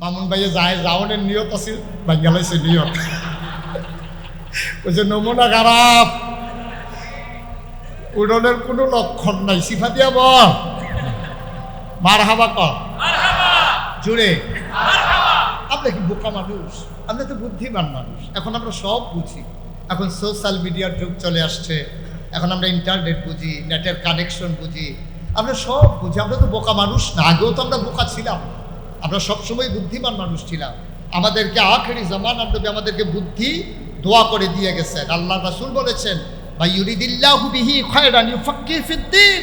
মামুন ভাইয়ে যায় যাওয়ানের নিয়ত আছে বাঙ্গালাইছে নিয়ত ওই যে নমুনা খারাপ, উড়নের কোনো লক্ষণ নাই। সিফা দিয়া বল মার হাবা কর জুড়ে। আমরা কি বোকা মানুষ? আমরা তো বুদ্ধিমান মানুষ। এখন আমরা সব বুঝি। এখন সোশ্যাল মিডিয়ার যুগ চলে আসছে, এখন আমরা ইন্টারনেট বুঝি, নেটের কানেকশন বুঝি, আমরা সব বুঝি। আমরা তো বোকা মানুষ না, আগেও তো আমরা বোকা ছিলাম। আমরা সবসময় বুদ্ধিমান মানুষ ছিলাম। আমাদেরকে আখেরি জামানার নবী আমাদেরকে বুদ্ধি দোয়া করে দিয়ে গেছেন। আল্লাহ রাসূল বলেছেন, বা ইউরিদিল্লাহু বিহি খায়রান ইউফাক্কিহু ফিদ্দীন।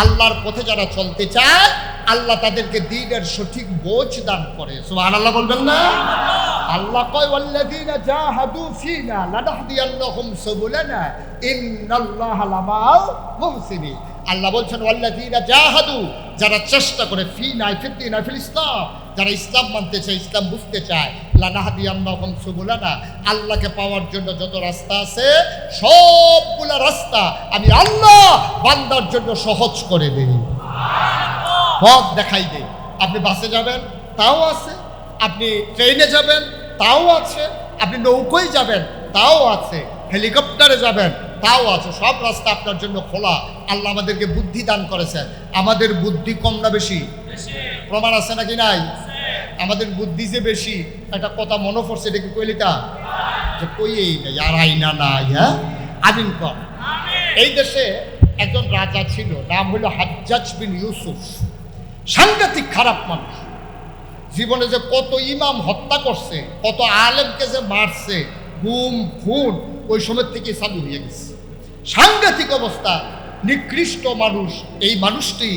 আল্লাহর পথে যারা চলতে চায় আল্লাহ তাদেরকে দ্বীনের সঠিক বোঝ দান করে। সুবহানাল্লাহ বলবেন না? আল্লাহ কয় ওয়াল্লাযীনা জাহাদু ফীনা লানাহদিয়ান্নাহুম সুবুলানা ইন্নাল্লাহা লামাল মুহসিনিন। আল্লাহ বলছেন ওয়াল্লাযীনা জাহাদু, যারা চেষ্টা করে, ফীনা ফিদ্দীনা ফিল ইসলাম, যারা ইসলাম মানতে চায়, ইসলাম বুঝতে চায়, লানাহদিয়ান্নাহুম সুবুলানা, আল্লাহকে পাওয়ার জন্য যত রাস্তা আছে সবগুলা রাস্তা আমি আল্লাহ বান্দার জন্য সহজ করে দেই, পথ দেখাই দেই। আপনি বাসে যাবেন তাও আছে, আপনি ট্রেনে যাবেন তাও আছে, আপনি নৌকোয় যাবেন তাও আছে, হেলিকপ্টারে যাবেন তাও আছে, সব রাস্তা আপনার জন্য খোলা। আল্লাহ আমাদেরকে বুদ্ধি দান করেছেন। আমাদের বুদ্ধি কম না বেশি? প্রমাণ আছে নাকি নাই? আমাদের বুদ্ধি যে বেশি, একটা কথা মনে পড়ছে, এটা কি কইলিতা যে কইয়েই নাই, আর আইনা নাই। হ্যাঁ, আমিন কর। এই দেশে একজন রাজা ছিল, নাম হলো হাজ্জাজ বিন ইউসুফ। সাংঘাতিক খারাপ মানুষ। জীবনে যে কত ইমাম হত্যা করছে, কত আলেমকে যে মারছে, গুম খুন ওই সময় থেকে চালু হয়ে গেছে। সাংঘাতিক অবস্থা, নিকৃষ্ট মানুষ। এই মানুষটি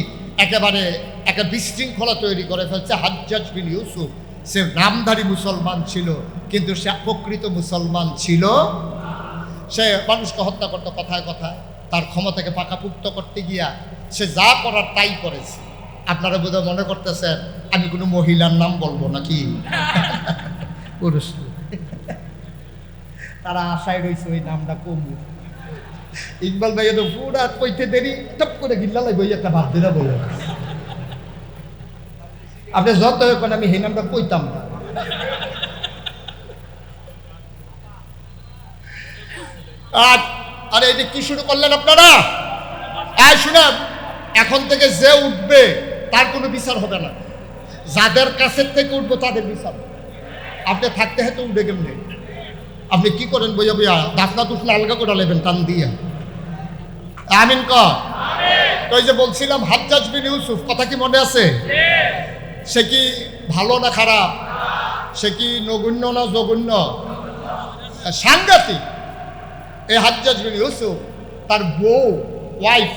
একেবারে একটা বিশৃঙ্খলা তৈরি করে ফেলছে। হাজ্জাজ বিন ইউসুফ, সে নামধারী মুসলমান ছিল কিন্তু সে প্রকৃত মুসলমান ছিল। সে মানুষকে হত্যা করতো কথায় কথায়, তার ক্ষমতাকে পাকাপুক্ত করতে গিয়া সে যা করার তাই করেছে। আপনারা বোধহয় মনে করতেছেন আমি কোনো মহিলার নাম বলবো নাকি? পুরুষ তারা আশায় রয়েছে ওই নামটা কমু। ইকবাল ভাইয়া তো পুরা কইতে দেরি, টপ করে গিল্লা লাগবে একটা ভাত দিলা বলে। আপনি যত এখন আমি সেই নামটা কইতাম না। আরে এটা কি শুরু করলেন আপনারা? শুনেন, এখন থেকে যে উঠবে তার কোনো বিচার হবে না, যাদের কাছের থেকে উঠবো তাদের বিচার। আপনি থাকতে হয়তো উঠে কেমনে? আপনি কি করেন বইয়া বইয়া দাফনা তুফনা আলগা করে নেবেন টান দিয়ে। আমিন কর। তো এই যে বলছিলাম হাজ্জাজ বিন ইউসুফ, কথা কি মনে আছে? সে কি ভালো না খারাপ? সে কি নগণ্য না জঘন্য? সাংঘাতিক। এই হাজ্জাজ বিন ইউসুফ, তার বউ ওয়াইফ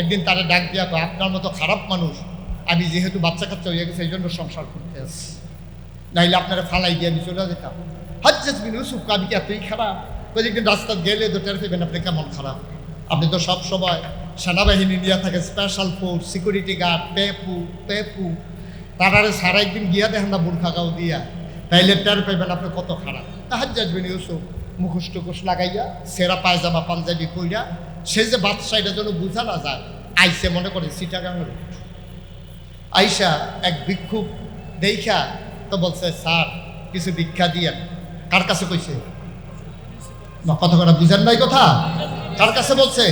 একদিন তারা ডাক দিয়া কয়, আপনার মতো খারাপ মানুষ আমি যেহেতু বাচ্চা কাচ্চা হয়ে গেছে এই জন্য সংসার করতে আসছি, নাইলে আপনারা ফালাই দিয়ে আমি চলে যেতাম। হাজ্জাজ বিন ইউসুফ আমি কি এতই খারাপ? কয়েকদিন রাস্তা গেলে তো টের পেবেন আপনি কেমন খারাপ। আপনি তো সব সময় সেনাবাহিনী নিয়ে থাকে, স্পেশাল ফোর্স, সিকিউরিটি গার্ড, পেপু তারারে সারা একদিন গিয়া দেখেন না বুরখা গাও দিয়া, তাইলে টের পেবেন আপনি কত খারাপ। হাজ্জাজ বিন ইউসুফ মুখোশ টুকুশ লাগাইয়া, সেরা পায়জামা পাঞ্জাবি কইরা, সে যে বাদশা এটা যেন বোঝা না যায়, আইসে মনে করে চিটাগাঙের আইসা এক ভিক্ষুক দেখা তো বলছে, স্যার কিছু ভিক্ষা দিয়েন। কার কাছে কইছে? কথা কথা বুঝেন নাই কথা? কার কাছে বলছে?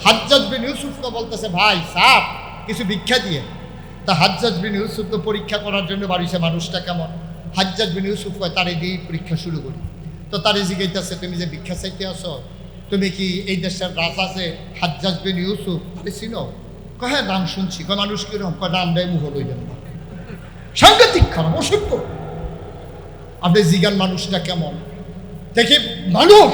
হাজ্জাজ বিন ইউসুফকে বলতেছে, ভাই স্যার কিছু ভিক্ষা দিয়ে। তা হাজ্জাজ বিন ইউসুফ তো পরীক্ষা করার জন্য বাড়িছে মানুষটা কেমন। হাজ্জাজ বিন ইউসুফ কয় তারে দিয়েই পরীক্ষা শুরু করি। তো তারে জিজ্ঞাসা, তুমি যে ভিক্ষা চাইতে আসো, তুমি কি এই দেশের রাজা যে হাজ্জাজ বিন ইউসুফ আরে চিনো? কয় হ্যাঁ নাম শুনছি। কয় মানুষ কিরকম? কয় নাম দেয় মুহ লইলেন না। সাংঘাতিক খারাপ, অসভ্য। আপনি জিগান মানুষটা কেমন দেখি, মানুষ।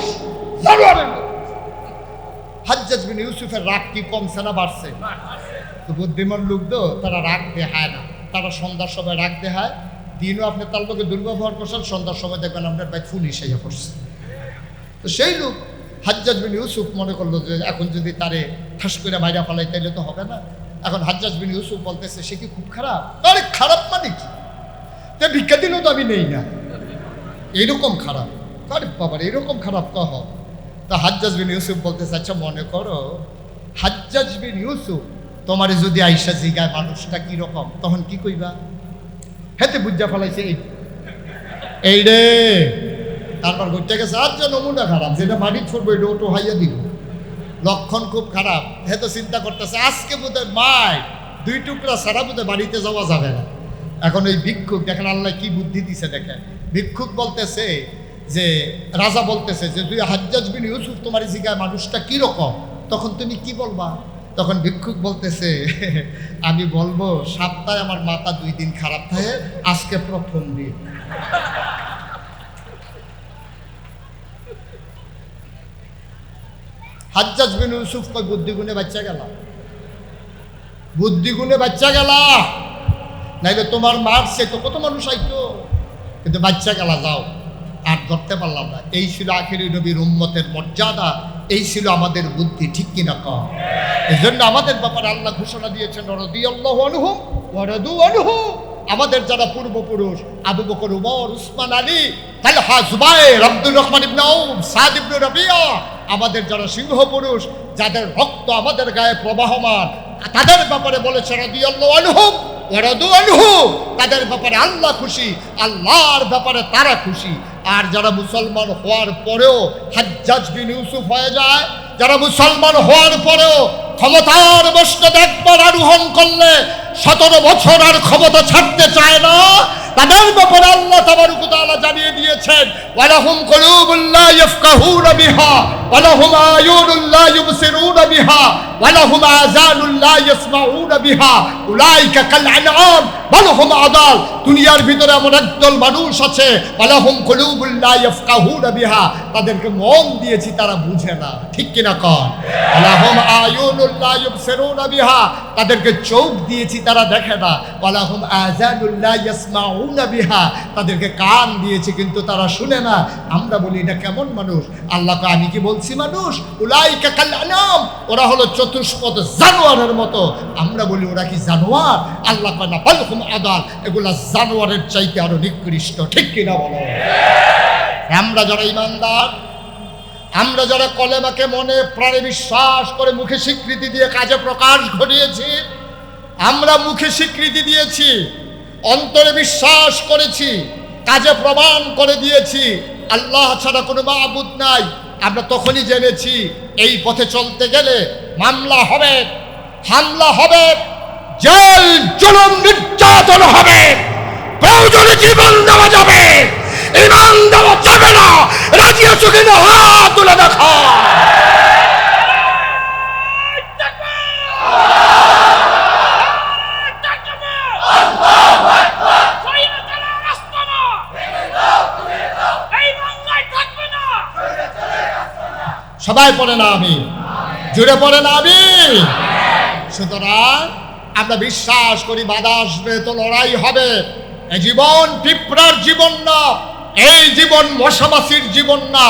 হাজ্জাজ বিন ইউসুফের রাগ কি কমছে না বাড়ছে? তো বুদ্ধিমান লোক তো তারা রাগ দেখায় না, তারা সন্ধ্যার সময় রাগ দেখায়। দিনও আপনি তার লোকে দুর্ব্যবহার করছেন, সন্ধ্যার সময় দেখবেন আপনার বাইক পুলিশ এসে পড়ছে। তো সেই লোক হাজ্জাজ বিন ইউসুফ মনে করলো যে এখন যদি তারে ঠাস করে মাইরা ফেলাই তাইলে তো হবে না। এখন হাজ্জাজ বিন ইউসুফ বলতেছে, সে কি খুব খারাপ? আরে খারাপ মানে কি? তা ভিক্ষা দিলেও তো আমি নেই না, এইরকম খারাপ। আরে বাবার এরকম খারাপ কহ। তা হাজ্জাজ বিন ইউসুফ বলতেছে, আচ্ছা মনে করো হাজ্জাজ বিন ইউসুফ তোমারে যদি আইসা জিগায় মানুষটা কিরকম, তখন কি কইবা? হেতে বুঝা ফেলাইছে এই রে। তারপর ঘুরতে গেছে আর যে নমুনা খারাপ, যেটা মাটি ছড়বো এটা ওটো হাইয়া দিব, লক্ষণ খুব খারাপ। হে তো চিন্তা করতেছে আজকে বোধহয় মায় 2 টুকরা ছাড়া বোধহয় বাড়িতে যাওয়া যাবে না। এখন ওই ভিক্ষুক দেখেন আল্লাহ কি বুদ্ধি দিছে দেখেন। ভিক্ষুক বলতেছে যে রাজা বলতেছে যে তুই হাজ্জাজ বিন ইউসুফ তোমার জিগায় মানুষটা কিরকম, তখন তুমি কি বলবা? তখন ভিক্ষুক বলতেছে আমি বলবো সপ্তাহে আমার মাথা 2 দিন খারাপ থাকে, আজকে প্রথম দিন। হাজ্জাজ বিন ইউসুফ কই বুদ্ধি গুণে বাচ্চা গেল, বুদ্ধি গুণে বাচ্চা গেল, নাইলে তোমার মারছে তো কত মানুষ আইতো, কিন্তু বাচ্চা গেলা যাও, আর ধরতে পারলাম না। এই ছিল আখিরি নবীর উম্মতের মর্যাদা, এই ছিল আমাদের বুদ্ধি, ঠিক কিনা কম? এই জন্য আমাদের ব্যাপারে আল্লাহ ঘোষণা দিয়েছেন রাদিয়াল্লাহু আনহুম ওয়া রাদু আনহু। আমাদের যারা পূর্বপুরুষ আবু বকর, উমর, উসমান, আলী, তালহা, জুবায়ের, আব্দুর রহমান ইবনে আউফ, সাদ ইবনে রাবিয়া, আমাদের যারা সিংহ পুরুষ, যাদের রক্ত আমাদের গায়ে প্রবাহমান, তাদের ব্যাপারে বলেছে রাদিয়াল্লাহু আনহুম ওয়া রাদু আনহু। তাদের ব্যাপারে আল্লাহ খুশি, আল্লাহর ব্যাপারে তারা খুশি। আর যারা মুসলমান হওয়ার পরেও হাজ্জাজ বিন ইউসুফ হয়ে যায়, যারা মুসলমান হওয়ার পরেও ক্ষমতার মস্তকে একবার আরোহণ করলে 17 বছর আর ক্ষমতা ছাড়তে চায় না, তাদের ব্যাপারে আল্লাহ তাবারক ওয়া তাআলা জানিয়ে দিয়েছেন ওয়ালাহুম কুলুবুন লা ইয়াফকাহুনা বিহা ওয়ালাহুম আয়ুনুন লা ইউবসিরুনা বিহা ওয়ালাহুম আযানুন লা ইয়াসমাউনা বিহা উলাইকা কাল আনআম বাল হুম আদাল। দুনিয়ার ভিতরে এমন একদল মানুষ আছে ওয়ালাহুম কুলুবুন লা ইয়াফকাহুনা বিহা, তাদেরকে মন দিয়েছি তারা বুঝে না, ঠিক কিনা কন? ওয়ালাহুম আয়ুনুন লা ইউবসিরুনা বিহা, তাদেরকে চোখ দিয়েছি তারা দেখে না। ওয়ালাহুম আযানুন লা ইয়াসমাউনা বিহা, তাদেরকে কান দিয়েছি কিন্তু তারা শুনে না। আমরা বলি এটা কেমন মানুষ? আল্লাহ কয় আমি কি বলছি মানুষ? উলাইকা কাল আনআম, ওরা হলো চতুষ্পদ জানোয়ারের মতো। আমরা বলি ওরা কি জানোয়ার? আল্লাহ কয় না, বাল হুম আদাল, এগুলা জানোয়ারের চাইতে আরো নিকৃষ্ট, ঠিক কিনা বলো? আমরা যারা ইমানদার, আমরা যারা কলেমাকে মনে প্রাণে বিশ্বাস করে মুখে স্বীকৃতি দিয়ে কাজে প্রকাশ ঘটিয়েছি, আমরা মুখে স্বীকৃতি দিয়েছি, অন্তরে বিশ্বাস করেছি, কাজে প্রমাণ করে দিয়েছি আল্লাহ ছাড়া কোনো মাবুদ নাই, আমরা তখনই জেনেছি এই পথে চলতে গেলে মামলা হবে, হামলা হবে, জেল জুলুম নির্যাতন হবে, প্রয়োজনে জীবন দেওয়া যাবে, ঈমান দেওয়া যাবে না। রাজি আছো কিনা হাত তুলে দেখা। সবাই পড়ে না আমি, জুড়ে পড়ে না আমি। সুতরাং আমরা বিশ্বাস করি বাধা আসবে তো লড়াই হবে। এই জীবন পিঁপড়ার জীবন না, এই জীবন মশামাছির জীবন না,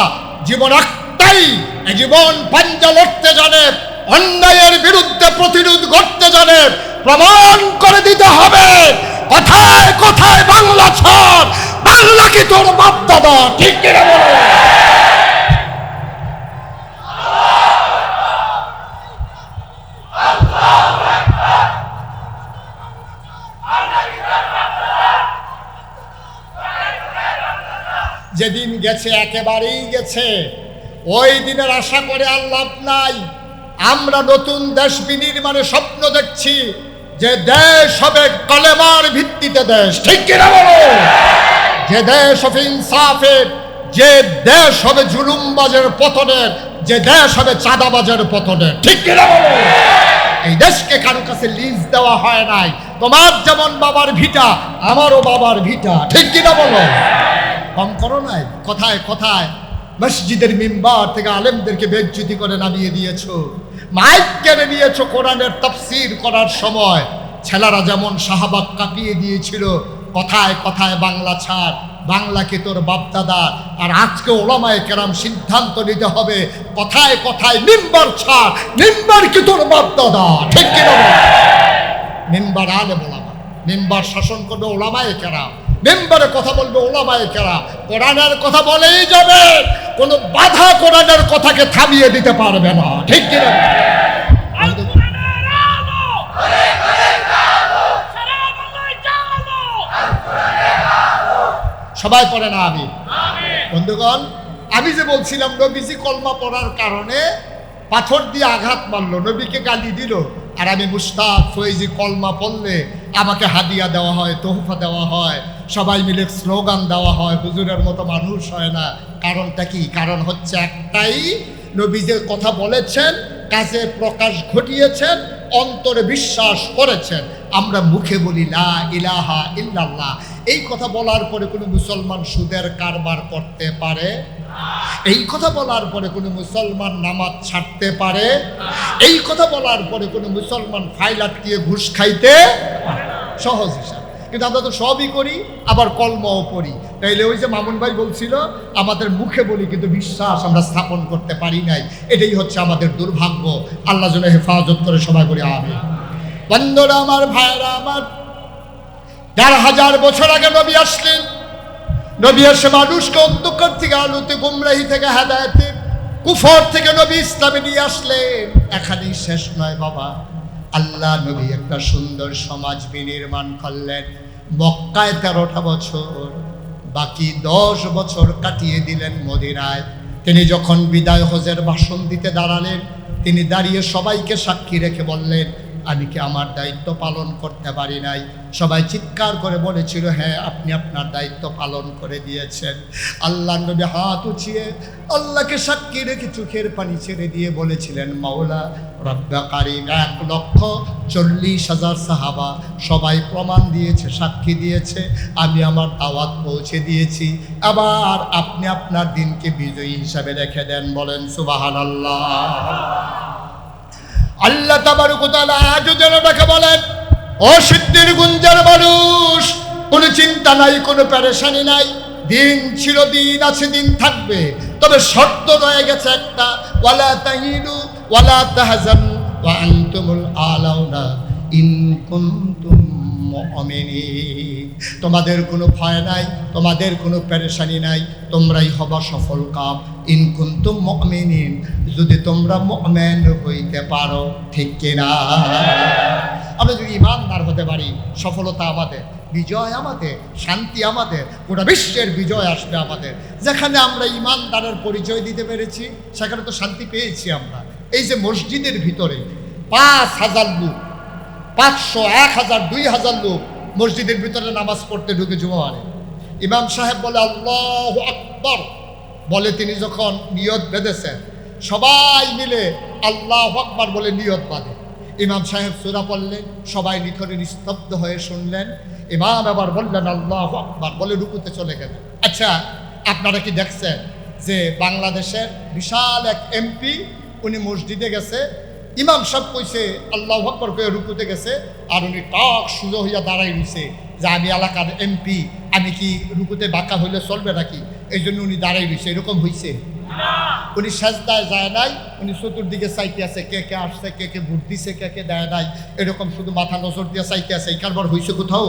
জীবন একটাই। এই জীবন পাঞ্জা লড়তে জানে, অন্যায়ের বিরুদ্ধে প্রতিরোধ করতে জানে, প্রমাণ করে দিতে হবে। কথায় কথায় বাংলা ছাড়, বাংলা কি তোর বাপ দাদা, ঠিক কিনা বলো? যেদিন গেছে একেবারেই গেছে, ওই দিনের আশা করে আর লাভ নাই। আমরা নতুন দেশ বিনির্মাণে স্বপ্ন দেখছি, যে দেশ হবে কলেমার ভিত্তিতে দেশ, ঠিক কিনা বলো? যে দেশ হবে ইনসাফের, যে দেশ হবে জুলুমবাজের পতনের, যে দেশ হবে চাঁদাবাজের পতনের, ঠিক কিনা বলো? এই দেশকে কারো কাছে লিজ দেওয়া হয় নাই। তোমার যেমন বাবার ভিটা, আমারও বাবার ভিটা, ঠিক কিনা বলো? কম করো নাই। কথায় কথায় মসজিদের মিম্বার থেকে আলেমদেরকে বেজ্জতি করে নামিয়ে দিয়েছো, মাইক কেড়ে নিয়েছো কোরআনের তাফসীর করার সময়। ছেলেরা যেমন শাহবাগ কাঁপিয়ে দিয়েছিল, কথায় কথায় বাংলা ছাড়, বাংলা কি তোর বাপদাদা। আর আজকে ওলামায়ে কেরাম সিদ্ধান্ত নিতে হবে, কথায় কথায় মিম্বার ছাড়, মিম্বার কি তোর বাপদাদা, ঠিক কিনা? মিম্বার আলেম ওলামা, মিম্বার শাসন করবে ওলামায়ে কেরাম, মেম্বারে কথা বলবে ওলামায়ে কেরাম। কোরআনের কথা বলেই যাবে, কোনো বাধা কোরআনের কথাকে থামিয়ে দিতে পারবে না, ঠিক কিনা? সবাই পড়ে না আমি। বন্ধুগণ, আমি যে বলছিলাম নবীজি কলমা পড়ার কারণে পাথর দিয়ে আঘাত মারলো, নবীকে গালি দিল, আর আমি মুশতাক ফয়েজি কলমা পড়লে আমাকে হাদিয়া দেওয়া হয়, তোহফা দেওয়া হয়, সবাই মিলে স্লোগান দেওয়া হয়, হুজুরের মতো মানুষ হয় না। কারণটা কি? কারণ হচ্ছে একটাই, নবী যে কথা বলেছেন, কাজে প্রকাশ ঘটিয়েছেন, অন্তরে বিশ্বাস করেছেন। আমরা মুখে বলি লা ইলাহা ইল্লাল্লাহ, এই কথা বলার পরে কোনো মুসলমান সুদের কারবার করতে পারে? এই কথা বলার পরে কোনো মুসলমান নামাজ ছাড়তে পারে? এই কথা বলার পরে কোনো মুসলমান ফাইল আটকিয়ে ঘুষ খাইতে? সহজ হিসাব। কিন্তু আমরা তো সবই করি, আবার কলমাও পড়ি। তাইলে ওই যে মামুন ভাই বলছিল, আমাদের মুখে বলি কিন্তু বিশ্বাস আমরা স্থাপন করতে পারি নাই। এটাই হচ্ছে আমাদের দুর্ভাগ্য। আল্লাহ যেন হেফাজত করে, সবাই করি আমিন। বন্ধুরা আমার, ভাইরা আমার, ১,৫০০ বছর আগে নবী আসলেন। নবী এসে মানুষকে অন্ধকার থেকে আলোতে, গুমরাহি থেকে হেদায়েতে, কুফর থেকে নবী ইসলামে নিয়ে আসলেন। এখানেই শেষ নয় বাবা, আল্লাহ নবী একটা সুন্দর সমাজ বিনির্মাণ করলেন। মক্কায় ১৩টা বছর, বাকি ১০ বছর কাটিয়ে দিলেন মদিনায়। তিনি যখন বিদায় হজের ভাষণ দিতে দাঁড়ালেন, তিনি দাঁড়িয়ে সবাইকে সাক্ষী রেখে বললেন, আমি কি আমার দায়িত্ব পালন করতে পারি নাই? সবাই চিৎকার করে বলেছিল, হ্যাঁ আপনি আপনার দায়িত্ব পালন করে দিয়েছেন। আল্লাহ নবী হাত উঠিয়ে আল্লাহকে সাক্ষী রেখে চোখের পানি ছেড়ে দিয়ে বলেছিলেন, মাওলা রব্বে কারীম, ১,৪০,০০০ সাহাবা সবাই প্রমাণ দিয়েছে, সাক্ষী দিয়েছে, আমি আমার দাওয়াত পৌঁছে দিয়েছি। আবার আপনি আপনার দিনকে বিজয়ী হিসাবে রেখে দেন। বলেন সুবহানাল্লাহ। আল্লাহ তাবারক ওয়া তাআলা আজও যেন তাকে বলেন, ও সিদ্ধির গুঞ্জার মানুষ, কোনো চিন্তা নাই, কোনো পেরেশানি নাই, দিন ছিল, দিন আছে, দিন থাকবে, তবে শর্ত রয়ে গেছে একটা, ওয়ালা তাহিনু ওয়ালা তাহজানু ওয়া আনতুমুল আলাউনা ইন কুনতুম মুমিনিন। তোমাদের কোনো ভয় নাই, তোমাদের কোনো পেরেশানি নাই, তোমরাই হবা সফল কাম। ইন কুনতুম মুমিনিন, যদি তোমরা মুমিন হইতে পারো। ঠিক কিনা? আমরা যদি ইমানদার হতে পারি, সফলতা আমাদের, বিজয় আমাদের, শান্তি আমাদের, গোটা বিশ্বের বিজয় আসবে আমাদের। যেখানে আমরা ইমানদারের পরিচয় দিতে পেরেছি, সেখানে তো শান্তি পেয়েছি আমরা। এই যে মসজিদের ভিতরে ৫,০০০ লোক, ৫০০, ১,০০০, ২,০০০ লোক মসজিদের ভিতরে নামাজ পড়তে ঢুকে জুমারে, ইমাম সাহেব বলে আল্লাহু আকবার বলে, তিনি যখন নিয়ত বেঁধেছেন, সবাই মিলে আল্লাহু আকবার বলে নিয়ত বাঁধে। ইমাম সাহেব সূরা পড়লেন, সবাই নিথরে নিস্তব্ধ হয়ে শুনলেন। ইমাম আবার বললেন আল্লাহু আকবার বলে রুকুতে চলে গেলেন। আচ্ছা, আপনারা কি দেখছেন যে বাংলাদেশের বিশাল এক এমপি, উনি মসজিদে গেছে, ইমাম সাহেব কইছে আল্লাহু আকবার কয়ে রুকুতে গেছে, আর উনি টাক সুজো হইয়া দাঁড়াই রইছে যে আমি এলাকার এমপি, আমি কি রুকুতে বাঁকা হইলে চলবে নাকি? এই জন্য উনি দাঁড়াই রইছে। এরকম হইছে? উনি সাজদায় যায় নাই, উনি চতুর্দিকে চাইতে আছে, কে কে আসছে, কে কে ভোট দিছে, কে কে দেয় নাই, এরকম শুধু মাথা নজর দিয়ে চাইতে আছে। এই কারবার হয়েছে কোথাও?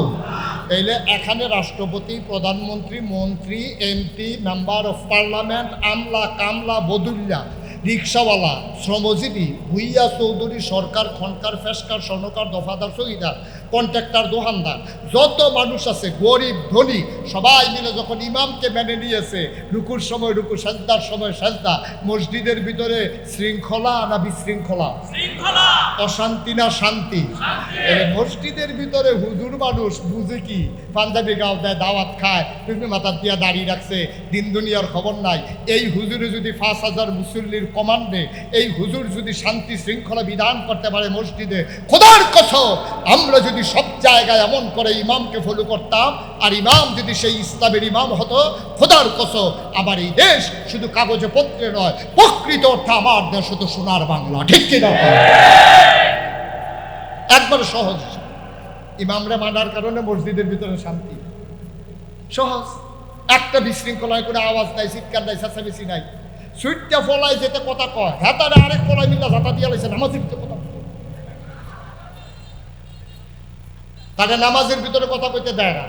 তাইলে এখানে রাষ্ট্রপতি, প্রধানমন্ত্রী, মন্ত্রী, এমপি, মেম্বার অফ পার্লামেন্ট, আমলা কামলা বদুল্লা, রিক্সাওয়ালা, শ্রমজীবী, ভুইয়া চৌধুরী, সরকার, খনকার, ফেসকার, স্বর্ণকার, দফাদার, শহীদার, কন্ট্রাক্টর, দোকানদার, যত মানুষ আছে, গরিব ধনী, সবাই মিলে যখন ইমামকে মেনে নিয়েছে, রুকুর সময় রুকু, সাজদার সময় সাজদা, মসজিদের ভিতরে শৃঙ্খলা না বিশৃঙ্খলা? অশান্তি না শান্তি? মসজিদের ভিতরে হুজুর মানুষ বুঝে কি, পাঞ্জাবি গাও দেয়, দাওয়াত খায়, টুপি মাথার দিয়া দাঁড়িয়ে রাখছে, দিন দুনিয়ার খবর নাই। এই হুজুরে যদি ৫,০০০ মুসল্লির কমান্ডে এই হুজুর যদি শান্তি শৃঙ্খলা বিধান করতে পারে মসজিদে, খোদার কসম আমরা যদি সব জায়গায় এমন করে ইমামকে ফলো করতাম, আর ইমাম যদি সেই ইসলামের ইমাম হতো, খোদার কসম আমার এই দেশ শুধু কাগজে পত্রে নয়, প্রকৃত অর্থে আমার দেশ হতো সোনার বাংলা। ঠিক কিনা? একবার সহজ, ইমামরা মানার কারণে মসজিদের ভিতরে শান্তি সহজ। একটা বিশৃঙ্খলায় করে আওয়াজ নাই, চিৎকার নাই, চেঁচামেচি নাই। সুইটটা ফলায় যেতে কথা কয়, হেতারে আরেক ফলায় মিল্লা ঝাঁটা দিয়ে লাইছে, নামাজের ভিতরে কথা, তাকে নামাজের ভিতরে কথা কইতে দেয় না।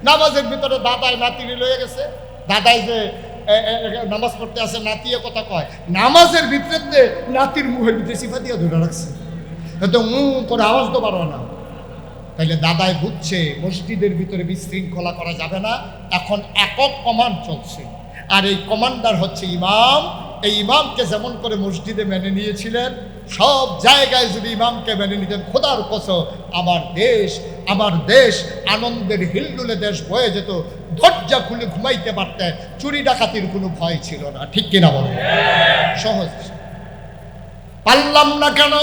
নামাজের ভিতরে দাদাই নাতিরে লয়ে গেছে, দাদাই যে নামাজ পড়তে আসে, নাতিয়ে কথা কয়, নামাজের ভিতরে নাতির মুখের ভিতরে সিফা দিয়ে ধরে রাখছে, তো করে আওয়াজ তো পারো না। তাহলে দাদাই বুঝছে মসজিদের ভিতরে বিশৃঙ্খলা করা যাবে না, এখন একক কমান্ড চলছে, আর এই কমান্ডার হচ্ছে ইমাম। এই ইমামকে যেমন করে মসজিদে মেনে নিয়েছিলেন, সব জায়গায় যদি ইমামকে মেনে নিতেন, খোদার কসম আমার দেশ আনন্দের হিলডুলে দেশ বয়ে যেত, দরজা খুলে ঘুমাইতে পারতেন, চুরি ডাকাতির কোনো ভয় ছিল না। ঠিক কিনা বলেন? সহজ। পারলাম না কেন?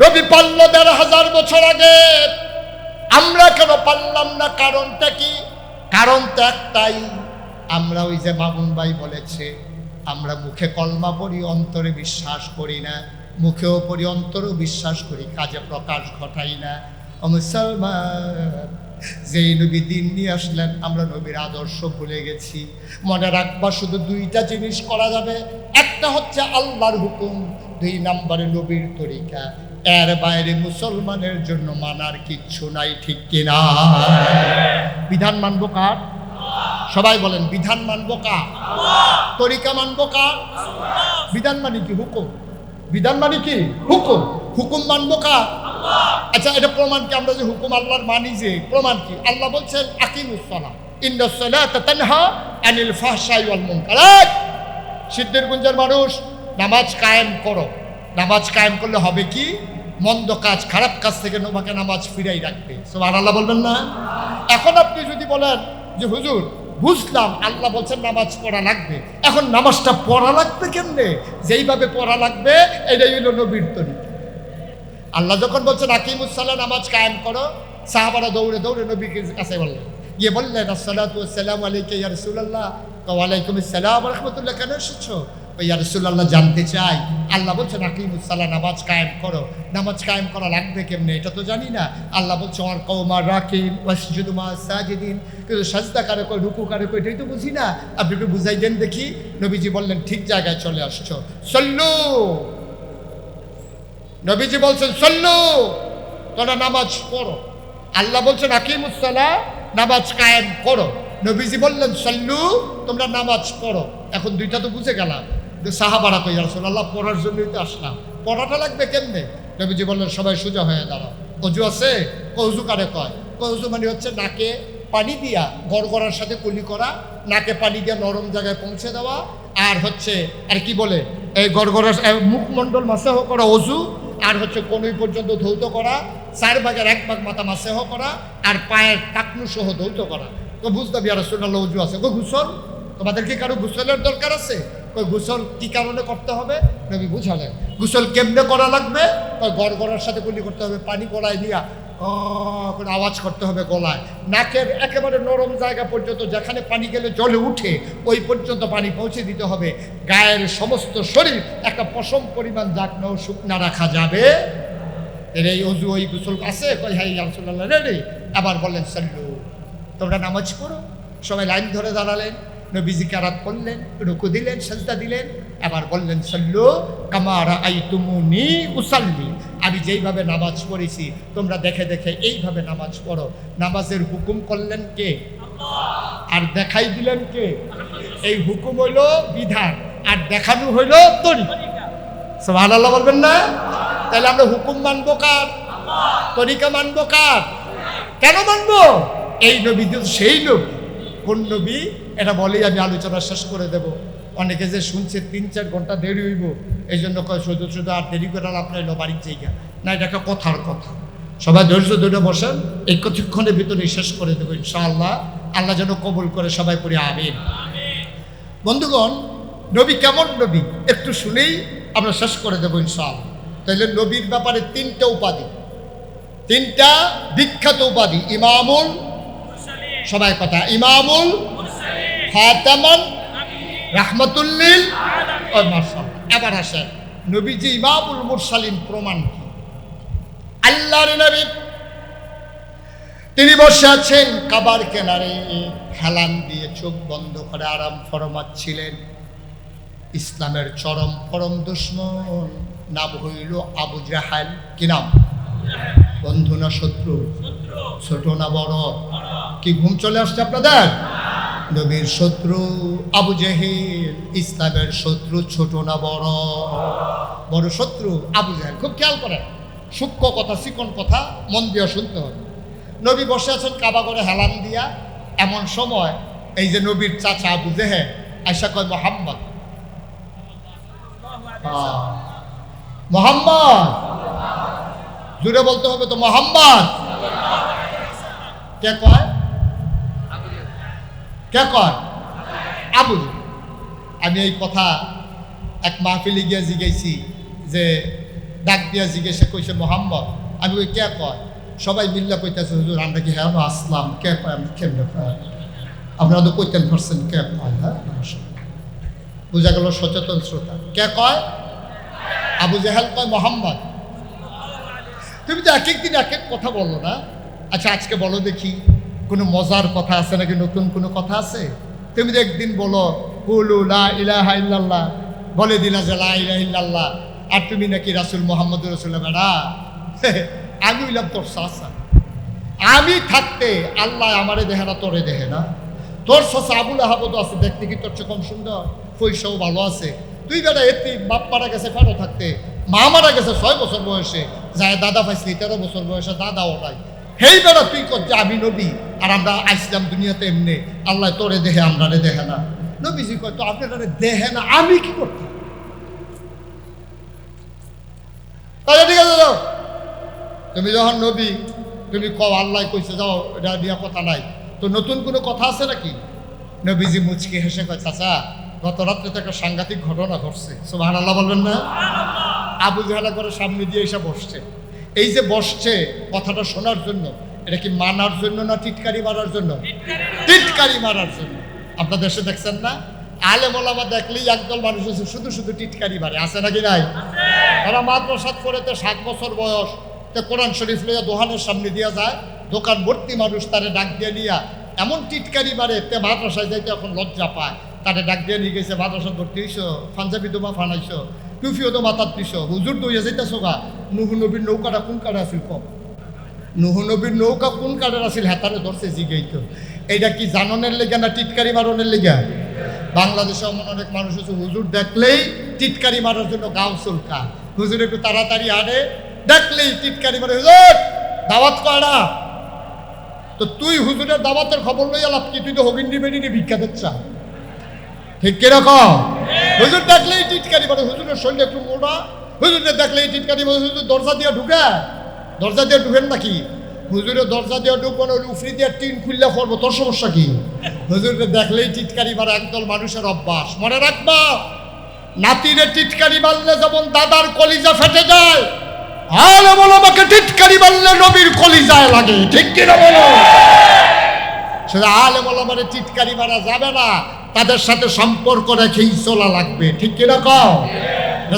নবী পারল ১৫০০ বছর আগে, আমরা কেন পারলাম না? কারণটা কি? কারণ তো একটাই, আমরা ওই যে মামুন ভাই বলেছে, আমরা মুখে কলমা পড়ি, অন্তরে বিশ্বাস করি না। মুখেও পড়ি, অন্তরেও বিশ্বাস করি, কাজে প্রকাশ ঘটাই না। ও মুসলমান, যেই নবী দিন নিয়ে আসলেন, আমরা নবীর আদর্শ ভুলে গেছি। মনে রাখবা, শুধু দুইটা জিনিস করা যাবে, একটা হচ্ছে আল্লাহর হুকুম, ২ নম্বরে নবীর তরিকা। এর বাইরে মুসলমানের জন্য মানার কিচ্ছু নাই। ঠিক কিনা? বিধান মানবো কার? সবাই বলেন, বিধান মানবো কার? তরিকা মানবো কার? বিধান মানে কি? হুকুম। বিধান মানে কি? হুকুম। হুকুম মানবো কার? আচ্ছা, এটা প্রমাণ কি? আমরা যে হুকুম আল্লাহর মানি, যে প্রমাণ কি? আল্লাহ বলছেন আকিমুস সালাহ ইন্নাস সালাতা তানহা আনিল ফাহশাই ওয়াল মুনকার। সিদ্ধিরগঞ্জের মানুষ, নামাজ কায়েম করো। নামাজ কায়েম করলে হবে কি? মন্দ কাজ, খারাপ কাজ থেকে তোমাকে নামাজ ফিরাই রাখবে। সুবহানাল্লাহ বলবেন না? এখন আপনি যদি বলেন যে হুজুর বুঝলাম আল্লাহ বলছেন নামাজ পড়া লাগবে, এখন নামাজটা পড়া লাগবে কেমনে? যেইভাবে পড়া লাগবে এটাই হলো নবীর তরিকা। আল্লাহ যখন বলছেন আকিমুস সালাহ, নামাজ কায়েম করো, সাহাবারা দৌড়ে দৌড়ে নবীর কাছে বললেন, গিয়ে বললেন আসসালাতু ওয়াসসালামু আলাইকা ইয়া রাসূলুল্লাহ। ওয়া আলাইকুমুস সালাম ওয়া রাহমাতুল্লাহ। কেন এসেছো? ইয়া রাসূলুল্লাহ, জানতে চাই, আল্লাহ বলছেন আকিমুস সালাহ, নামাজ কায়েম করো। নামাজ কায়েম করা লাগবে কেমনে এটা তো জানি না। আল্লাহ বলছে ওয়ার কওমা রাকিন ওয়াসজুদু মা সাজিদিন, কিন্তু সাজদা কারে কয়, রুকু কারে কয়, এটাই তো বুঝি না, আপনি একটু বুঝাই দেন দেখি। নবীজি বললেন ঠিক জায়গায় চলে আসছো, সল্লু। নবীজি বলছেন সল্লু, তোমরা নামাজ পড়ো। আল্লাহ বলছেন আকিমুস সালাহ, নামাজ কায়েম করো। নবীজি বললেন সল্লু, তোমরা নামাজ পড়ো। এখন দুইটা তো বুঝে গেলাম। সাহাবারা কই, ইয়া রাসূলুল্লাহ পড়ার জন্যই তো আসলাম, পড়াটা লাগবে কেমনে? নবীজি বললেন সবাই সোজা হয়ে দাঁড়াও। অজু আছে? অজু কারে কয়? অজু মানে হচ্ছে নাকে পানি দিয়া গড়গড়ার সাথে কুলি করা, নাকে পানি দিয়া নরম জায়গায় পৌঁছে দেওয়া, আর হচ্ছে আর কি বলে এই গড়গড়ার মুখমণ্ডল মাসেহ করা অজু, আর হচ্ছে কনুই পর্যন্ত ধৌত করা, 4 ভাগের 1 ভাগ মাথা মাসেহ করা, আর পায়ের টাকনু সহ ধৌত করা। তো বুঝতাম ইয়া রাসূলুল্লাহ অজু আছে। গোসল, তোমাদের কি কারো গোসলের দরকার আছে? গোসল কি কারণে করতে হবে? নবী বুঝালেন। গোসল কেমনে করা লাগবে? গড়গড়ার সাথে কুলি করতে হবে, পানি গলায় দিয়া কোনো আওয়াজ করতে হবে গলায়, নাকের একেবারে নরম জায়গা পর্যন্ত, যেখানে পানি গেলে জলে উঠে ওই পর্যন্ত পানি পৌঁছে দিতে হবে। গায়ের সমস্ত শরীর একটা পশম পরিমাণ জাকনাও শুকনা রাখা যাবে। এর এই অজু ওই গোসল আছে? কই হ্যাঁ ইয়া রাসূলুল্লাহ রেডি। আবার বললেন সাল্লু, তোমরা নামাজ পড়ো। সবাই লাইন ধরে দাঁড়ালেন, নবীজি কিরাত করলেন, রুকু দিলেন, সাজদা দিলেন, আবার বললেন সাল্লু কামা রাআইতুমুনি উসাল্লি, আমি যেইভাবে নামাজ পড়েছি তোমরা দেখে দেখে এইভাবে নামাজ পড়ো। নামাজের হুকুম করলেন কে? আল্লাহ। আর দেখাই দিলেন কে? এই হুকুম হইল বিধান, আর দেখানো হইল তরিকা। সুবহানাল্লাহ বলবেন না? তাহলে আমরা হুকুম মানবো কার? আল্লাহ। তরিকা মানবো কার? কেন মানবো? এই নবী তো সেই নবী। কোন নবী? এটা বলেই আমি আলোচনা শেষ করে দেব। অনেকে যে শুনছে 3-4 ঘন্টা দেরি হইব, এই জন্য কয় শুধু শুধু আর দেরি করে আপনার বাড়ির জায়গা না, এটা একটা কথার কথা। সবাই ধৈর্য ধরে বসেন, এই কিছুক্ষণের ভিতরে শেষ করে দেবো ইনশাআল্লাহ। আল্লাহ যেন কবুল করে, সবাই পড়ি আমিন। বন্ধুগণ, নবী কেমন নবী একটু শুনেই আমরা শেষ করে দেবো ইনশাআল্লাহ। তাহলে নবীর ব্যাপারে 3টা উপাধি, 3টা বিখ্যাত উপাধি। ইমামুল, সবাই কথা, ইমামুল, খাতামান, রাহমাতুল্লিল আলামিন। এবার আসেন, নবীজি ইমামুল মুরসালিন প্রমাণ কি? আল্লাহর নবী তিনি বসে আছেন কাবার কিনারে, হেলান দিয়ে চোখ বন্ধ করে আরাম ফরমাচ্ছিলেন। ইসলামের চরম পরম দুশমন, নাম হইল আবু জাহাল। কি নাম? বন্ধু না শত্রু? ছোট না বড়? কি ঘুম চলে আসছে আপনাদের? নবীর শত্রু আবু জেহেল, ইসলামের শত্রু ছোট না বড়? বড় শত্রু আবু জেহেল। খুব খেয়াল করেন, সূক্ষ্ম কথা, চিকন কথা মন দিয়ে শুনতে হবে। নবী বসে আছেন কাবা করে হেলান দিয়া। এমন সময় এই যে নবীর চাচা আবু জেহেল আয়েশা কয়, মোহাম্মদ, মোহাম্মদ, জুড়ে বলতে হবে তো, মোহাম্মদ। কে কয়? কে কয়? আবু জেহেল। আমি এই কথা এক মাহফিলে গিয়ে জিজ্ঞেসি, যে ডাক দিয়া জিজ্ঞেসে কইছে মোহাম্মদ। আমি ওই কে কয়? সবাই মিল্লা কইতেছে, হুজুর আমরা কি হ্যাঁ আসলাম, কে কয়? আমি কেমনে কয়? আপনারা তো কইতেন পারছেন কে কয়। হ্যাঁ, বোঝা গেল সচেতন শ্রোতা। কে কয়? আবু জেহেল কয় মোহাম্মদ। তুমি তো এক এক দিন এক এক কথা বলো না। আচ্ছা আজকে বলো দেখি, কোনো মজার কথা আছে নাকি, নতুন কোনো কথা আছে? তুমি তো একদিন বলো কুলু লা ইলাহা ইল্লাল্লাহ, বলে দিলা যে লা ইলাহা ইল্লাল্লাহ, আর তুমি নাকি রাসূল মুহাম্মদুর রাসূলুল্লাহ। বেড়া, আমি হইলাম তোর চাচা। আমি থাকতে আল্লাহ আমারে দেখে না, তোরে দেখে না? তোর চাচা আবুল আহাবদ আছে, দেখতে কি তোর চেয়ে কম সুন্দর? পয়সাও ভালো আছে। তুই বেটা এতে বাপ মারা গেছে ফেরো থাকতে, মা মারা গেছে 6 বছর বয়সে, যায় দাদা পাইছিলি 13 বছর বয়সে, দাদাও নাই। হেই বেটা তুই করছে আমি নবী আর আমরা আইসলাম দুনিয়াতে এমনি, আল্লাহ তোরে দেখে আমরা দেখে না। নবীজি কয় তো আপনারা দেখে না, আমি কি করতাম? তাহলে ঠিক আছে যাও, তুমি যখন নবী তুমি কও আল্লাহ কইছে যাও, এটা দিয়া কথা নাই। তো নতুন কোনো কথা আছে নাকি? নবীজি মুচকি হেসে কয়, চাচা গত রাত্রে তো একটা সাংঘাতিক ঘটনা ঘটছে। সুবহানাল্লাহ বলবেন না? আবু জেহেল করে সামনে দিয়ে এসে বসছে। এই যে বসছে কথাটা শোনার জন্য, এটা কি মানার জন্য না টিটকারি মারার জন্য? টিটকারি মারার জন্য। আপনার দেশে দেখছেন না, আলেম ওলামা দেখলেই একদল মানুষ আছে শুধু শুধু টিটকারি মারে, আছে নাকি নাই? তারা মাদ্রাসাত করেতে 7 বছর বয়স, তে কোরআন শরীফ লইয়া দোকানের সামনে দিয়া যায়, দোকান ভর্তি মানুষ তারে ডাক দিয়ে নিয়া এমন টিটকারি মারে, তে মাদ্রাসায় যাইতে এখন লজ্জা পায়। তারে ডাক দিয়ে নিয়ে গেছে, মাদ্রাসা ভর্তি হইছো, পাঞ্জাবি দোমা ফানাইছো, টুফিও তো মাথার দিছো, হুজুর দইয়া যাইতেছো গা। নুহু নবীর নৌকাটা কোন কাঠে আছিল কম? নুহু নবীর নৌকা কোন কাঠের আছিল? হেতারে ধরছে জিগাইত। এইটা কি জাননের লেগে না টিটকারি মারনের লেগে? বাংলাদেশে এমন অনেক মানুষ আছে হুজুর দেখলেই টিটকারি মারার জন্য গাও চুলকা। হুজুর একটু তাড়াতাড়ি আনে, দেখলেই টিটকারি মারে, হুজুর দাওয়াত করা। তো তুই হুজুরের দাওয়াতের খবর লইয়া লাভ কি? তুই তো হবিন্দি বেরিয়ে ভিক্ষা দিচ্ছা, ঠিক কিরকম? হুজুর দেখলেই টিটকারি মারে, হুজুরের শরীরে একটু মোটা, হুজুরের দেখলেই টিটকারি মারে। হুজুর দরজা দিয়ে ঢুকে, দরজা দিয়ে ঢুকেন নাকি? হুজুরের দরজা দিয়ে ঢুকবো না, উফরি দিয়ে টিন খুললে পড়বো, তোর সমস্যা কি? হুজুরের দেখলেই টিটকারি মারা একদল মানুষের অভ্যাস। মনে রাখবা, নাতিরে টিটকারি মারলে যেমন দাদার কলিজা ফেটে যায়, আলেম ওলামাকে টিটকারি মারলে নবীর কলিজায় লাগে, ঠিক কিনা বলো? সেটা আলেম ওলামারে টিটকারি মারা যাবে না, তাদের সাথে সম্পর্ক রেখেই চলা লাগবে, ঠিক কিনা কও?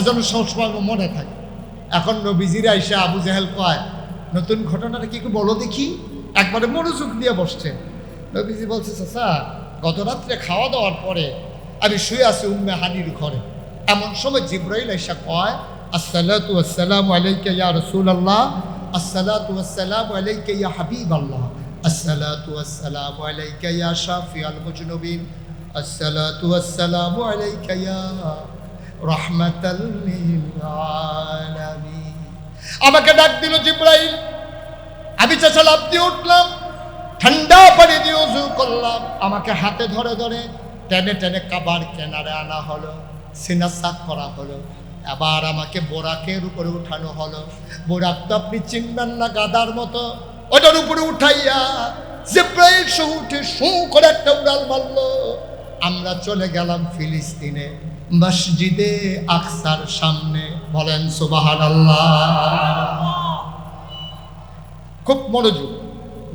যেন সবসময় মনে থাকে। এখন নবীজিরা এসে আবু জেহেল কয়, নতুন ঘটনাটা কি একটু বলো দেখি। একবারে মনোযোগ দিয়ে বসছে। নবীজি বলছে, চাচা গত রাত্রে খাওয়া দাওয়ার পরে আমি শুয়ে আছি উম্মে হানির ঘরে। এমন সময় জিবরাইল এসে কয়, আসসালাতু ওয়াসসালামু আলাইকা ইয়া রাসূলুল্লাহ, আসসালাতু ওয়াসসালামু আলাইকা ইয়া হাবিবাল্লাহ, আসসালাতু ওয়াসসালামু আলাইকা ইয়া শাফিআল মুজনুবিন, আসসালাতু ওয়াসসালামু আলাইকা ইয়া রাহমাতাল লিল আলামিন। আমাকে ডাক দিল জিবরাইল। আমি চাচা লাফ দিয়ে উঠলাম, ঠান্ডা পানি দিয়ে ওযু করলাম। আমাকে হাতে ধরে ধরে টেনে টেনে কাবার কিনারে আনা হলো, সিনা সাফ করা হলো। আবার আমাকে বোরাকের উপরে উঠানো হলো। বোরাক তো আপনি চিনবেন না, গাদার মতো। ওটার উপরে উঠাইয়া জিবরাইল সহ উঠে শু করে একটা উড়াল মারলো। আমরা চলে গেলাম ফিলিস্তিনে, মসজিদে আকসার সামনে। বলেন সুবহানাল্লাহ। খুব মনোযোগ।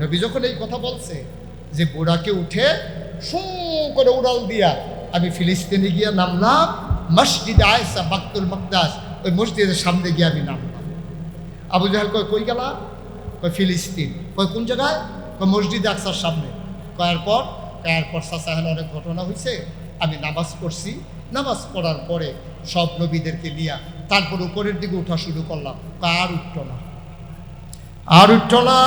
নবী যখন এই কথা বলছে যে বোরাকে উঠে শু করে উড়াল দিয়া আমি ফিলিস্তিনে গিয়ে নামলাম, মসজিদে আয়েশা বাকতুল মাকদাস, ওই মসজিদের সামনে গিয়ে আমি নামলাম। আবু জাহেল কয়, কই গেলা? কয় ফিলিস্তিন। কয় কোন জায়গায়? কয় মসজিদে আকসার সামনে। কয়ার পর চাচা হেন অনেক ঘটনা হয়েছে, আমি নামাজ পড়ছি। নামাজ পড়ার পরে সব নবীদেরকে নিয়ে তারপর উপরের দিকে উঠা শুরু করলাম। আর উঠল না, আর উঠল না।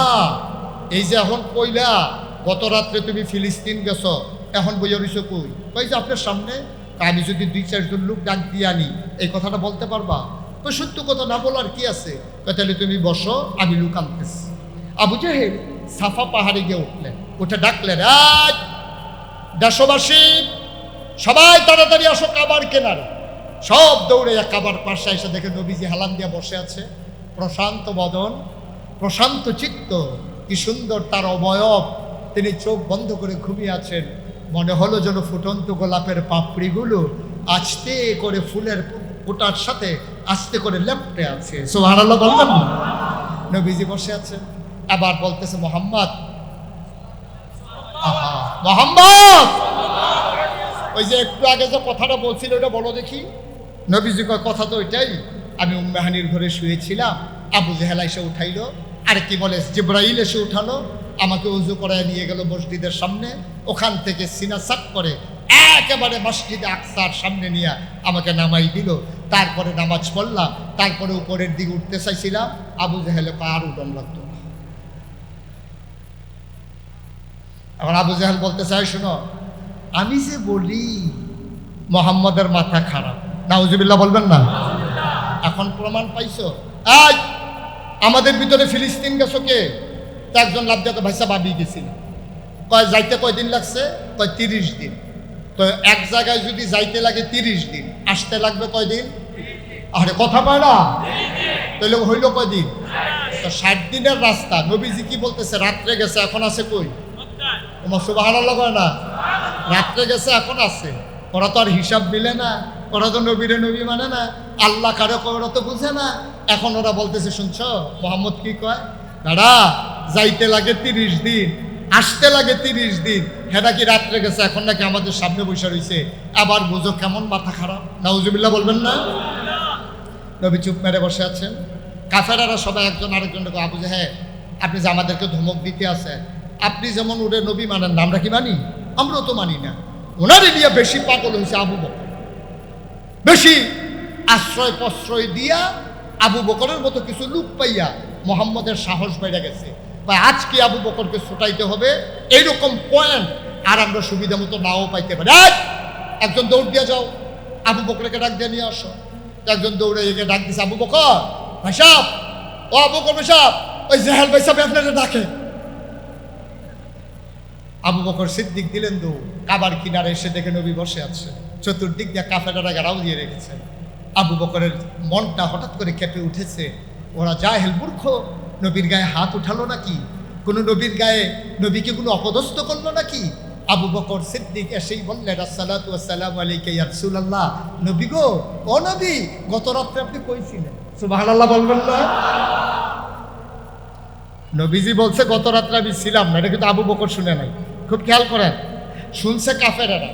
এই যে এখন কইলা গত রাত্রে তুমি ফিলিস্তিন গেছো, এখন বইয়া রইছো কই? কই যে আপনার সামনে। আমি যদি 2-4 জন লোক ডাক দিয়ে আনি, এই কথাটা বলতে পারবা? তো সত্য কথা না বলার কি আছে? তাহলে তুমি বসো, আমি লোক আনতেছি। আবু জাহেল সাফা পাহাড়ে গিয়ে উঠলেন, উঠে ডাকলেন, আজ দেশবাসী সবাই তাড়াতাড়ি আসো কাবার কেনারে। সব দৌড়ে কাবার পাশে এসে দেখে নবীজি হেলান দিয়ে বসে আছে, প্রশান্ত বদন, প্রশান্ত চিত্ত, কি সুন্দর তার অবয়ব। তিনি চোখ বন্ধ করে ঘুমিয়ে আছেন। মনে হলো যেন ফুটন্ত গোলাপের পাপড়িগুলো আস্তে করে ফুলের ফোঁটার সাথে আস্তে করে লেপটে আছে। সুবহানাল্লাহ বলবেন না? নবীজি বসে আছেন, আবার বলতেছে মোহাম্মদ, আহা মোহাম্মদ। ওই যে একটু আগে যে কথাটা বলছিল ওটা বলো দেখি। নবীজি কয়, কথা তো ওইটাই, আমি উম্মে হানির ঘরে শুয়েছিলাম, আবু জেহেল এসে উঠাইলো। আর কি বলে, জিবরাইল এসে উঠালো, আমাকে উজু করায় নিয়ে গেল মসজিদের সামনে, ওখান থেকে সিনা সাক করে একেবারে মসজিদে আকসার সামনে নিয়ে আমাকে নামাই দিল। তারপরে নামাজ পড়লাম, তারপরে উপরের দিকে উঠতে চাইছিলাম, আবু জেহেলে আর উঠন লাগতো না। এখন আবু জেহেল বলতে চাই, শোনো, আমি যে বলি মোহাম্মদের মাথা খারাপ, নাউজুবিল্লাহ বলবেন না? এখন প্রমাণ পাইছো? আজ আমাদের ভিতরে ফিলিস্তিন গেছো কে? তো একজন লাভ দিয়ে ভাইসা ভাবি গেছিল, কয় যাইতে কয়দিন লাগছে? কয় 30 দিন। তো এক জায়গায় যদি যাইতে লাগে 30 দিন, আসতে লাগবে কয়দিন? আরে কথা পায় না, তাহলে হইল কয়দিন? তো 60 দিনের রাস্তা। নবীজি কি বলতেছে? রাত্রে গেছে, এখন আছে কই? তোমার সুবহানাল্লাহ কয় না? রাত্রে গেছে, এখন আছে। ওরা তো আর হিসাব মিলে না, ওরা তো নবীরে নবী মানে না, আল্লাহ কারো ওরা তো বুঝে না। এখন ওরা বলতেছে, শুনছ মোহাম্মদ কি কয়? দাঁড়া, যাইতে লাগে 30 দিন, আসতে লাগে 30 দিন। হেটা কি রাত্রে গেছে, এখন নাকি আমাদের সামনে বসে রয়েছে। আবার বুঝো কেমন মাথা খারাপ, নাউজুবিল্লাহ বলবেন না? নবী চুপ মেরে বসে আছেন। কাফেরারা সবাই একজন আরেকজনকে, আবু জাহেল আপনি যে আমাদেরকে ধমক দিতে আছেন, আপনি যেমন ওরে নবী মানেন না, আমরা কি মানি? আমরাও তো মানি না। ওনারে নিয়ে বেশি পাগল হয়েছে আবু বকর, বেশি আশ্রয় প্রশ্রয় দিয়া আবু বকরের মতো কিছু লোক পাইয়া মোহাম্মদের সাহস বেড়ে গেছে। বা আজকে আবু বকরকে ছুটাইতে হবে, এইরকম পয়েন্ট আর আমরা সুবিধা মতো নাও পাইতে পারি। একজন দৌড় দিয়ে যাও, আবু বকরকে ডাক দিয়ে নিয়ে আসো। একজন দৌড়ে এগিয়ে ডাক দিছে, আবু বকর ভাই সাহেব, ও আবু বকর ভাই সাহেব, ওই জেহেল ভাই সাহেব আপনারা ডাকে। আবু বকর সিদ্দিক দিলেন দৌড়, কাবার কিনারে এসে দেখে নবী বসে আছে, চতুর্দিক দিয়ে কাফেরারা ঘেরাও দিয়ে রেখেছে। আবু বকরের মনটা হঠাৎ করে কেঁপে উঠেছে। ওরা জাহেল মূর্খ, নবীর গায়ে হাত উঠালো নাকি? কোনো নবীর গায়ে নবীকে কোনো অপদস্থ করলো নাকি? আবু বকর সিদ্দিক এসেই বললেন, আসসালাতু ওয়াসসালামু আলাইকা ইয়া রাসূলুল্লাহ। নবী গো, ও নবী, গত রাত্রে আপনি কই ছিলেন? সুবহানাল্লাহ বলবেন না? নবীজি বলছে গত রাত্রে আমি ছিলাম না, এটা কিন্তু আবু বকর শুনে নাই। খুব খেয়াল করেন, শুনছে কাফেরেরা,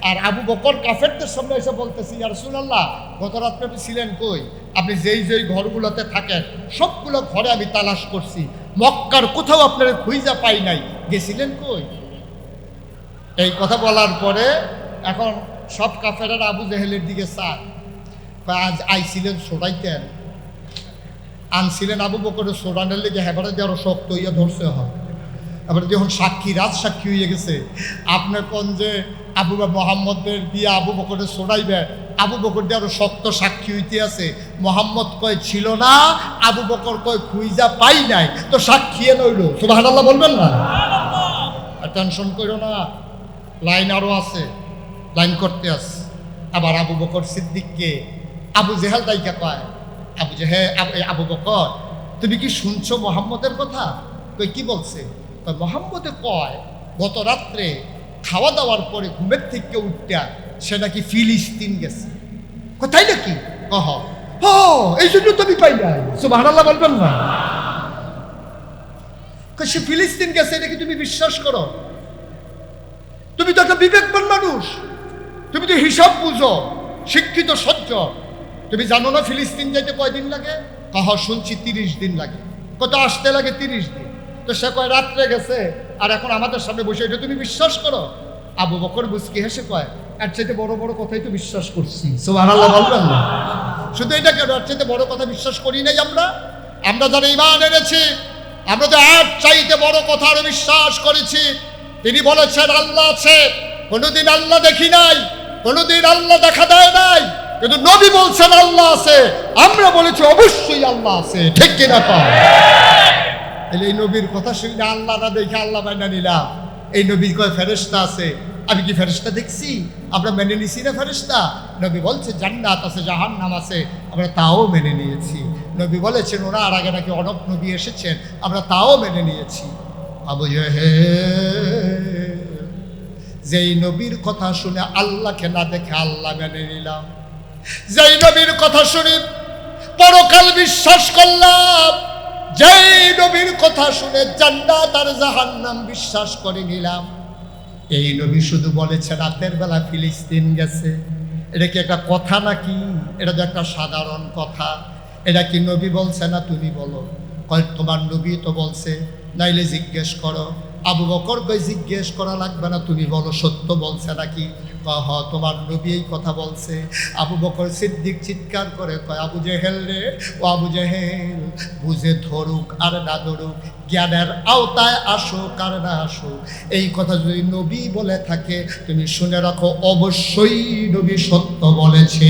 আর আবু বকর কাফেরদের সামনে এসে বলতেছি, ইয়া রাসূলুল্লাহ গত রাত্রে আপনি ছিলেন কই? আপনি যেই যেই ঘরগুলোতে থাকেন সবগুলো ঘরে আমি তালাশ করছি, মক্কার কোথাও আপনারা খুঁজে পাই নাই, গেছিলেন কই? এই কথা বলার পরে এখন সব কাফেরেরা আবু জেহেলের দিকে চায়। আজ আইছিলেন সোড়াইতেন, আনছিলেন আবু বকরের সোড়ানের লেগে হেবারে দিয়ে আরো শক্ত হইয়া ধরছে হয়। এবার যখন সাক্ষী রাজ সাক্ষী হয়ে গেছে, আপনার কোন যে আবু মোহাম্মদের দিয়ে আবু বকরের সোড়াইবে, আবু বকর দিয়ে আরো শক্ত সাক্ষী হইতে আছে। মোহাম্মদ কয় ছিল না, আবু বকর কয় খুঁজা পাই নাই, তো সাক্ষী নইল। সুবহানাল্লাহ বলবেন না? টেনশন করো না, লাইন আরো আছে, লাইন করতে আছে। আবার আবু বকর সিদ্দিককে আবু জেহেল দাইকা কয়, আবু জেহেল আবু বকর তুমি কি শুনছো মোহাম্মদের কথা? কই কি বলছে? মোহাম্মদে কয় গত রাত্রে খাওয়া দাওয়ার পরে ঘুমের থেকে উঠটা সে নাকি ফিলিস্তিন গেছে। কোথায় নাকি? কহ এই জন্য তুমি পাই নাই। সুবহানাল্লাহ বলবেন না? সে ফিলিস্তিন গেছে, এটা কি তুমি বিশ্বাস করো? তুমি তো একটা বিবেকবান মানুষ, তুমি তো হিসাব বুঝো, শিক্ষিত সজ্জন। তুমি জানো না ফিলিস্তিন যাইতে কয়দিন লাগে? কহ শুনছি 30 দিন লাগে। কত আসতে লাগে 30 দিন। তো সে কয় রাত্রে গেছে, আর এখন আমাদের সামনে বসে, এটা তুমি বিশ্বাস করো? আবু বকর মুচকি হেসে কয়, এর চাইতে বড় বড় কথাই তো বিশ্বাস করছি। সুবহানাল্লাহ বলবেন না? শুধু এটা কেন, এর চাইতে বড় কথা বিশ্বাস করি নাই আমরা? আমরা যারা ঈমান এনেছি, আমরা তো এর চাইতে বড় কথা আরো বিশ্বাস করেছি। তিনি বলেছেন আল্লাহ আছে, কোনোদিন আল্লাহ দেখি নাই, কোনোদিন আল্লাহ দেখা দেয় নাই, কিন্তু নবী বলছেন আল্লাহ আছে, আমরা বলেছি অবশ্যই আল্লাহ আছে, ঠিক কিনা কর? এই নবীর কথা শুনে আল্লাহ না দেখে আল্লাহ মাইনা নিলাম। এই নবী কয় ফেরেশতা আছে, আমি কি ফেরেশতা দেখছি? আমরা মেনে নিছি না ফেরেশতা? নবী বলছে জান্নাত আছে, জাহান্নাম আছে, আমরা তাও মেনে নিয়েছি। নবী বলেছেন ওনার আগে নাকি অনেক নবী এসেছেন, আমরা তাও মেনে নিয়েছি। আবু জেহেল যেই নবীর কথা শুনে আল্লাহকে না দেখে আল্লাহ মেনে নিলাম, যেই নবীর কথা শুনে পরকাল বিশ্বাস করলাম, যেই নবীর কথা শুনে জান্নাত আর জাহান্নাম বিশ্বাস করে নিলাম, এই নবী শুধু বলেছে রাতের বেলা ফিলিস্তিন গেছে। এটা কি একটা কথা নাকি? এটা তো একটা সাধারণ কথা। এটা কি নবী বলছে না তুমি বলো? কয় তোমার নবী তো বলছে, নাইলে জিজ্ঞেস করো। আবু বকর কয় জিজ্ঞেস করা লাগবে না, তুমি বলো সত্য বলছে নাকি? কহ তোমার নবী এই কথা বলছে। আবু বকর সিদ্দিক চিৎকার করে কয় আবু জেহেল রে, ও আবু জেহেল, বুঝে ধরুক আর না ধরুক, জ্ঞানের আওতায় আসুক আর না আসুক, এই কথা যদি নবী বলে থাকে তুমি শুনে রাখো, অবশ্যই নবী সত্য বলেছে।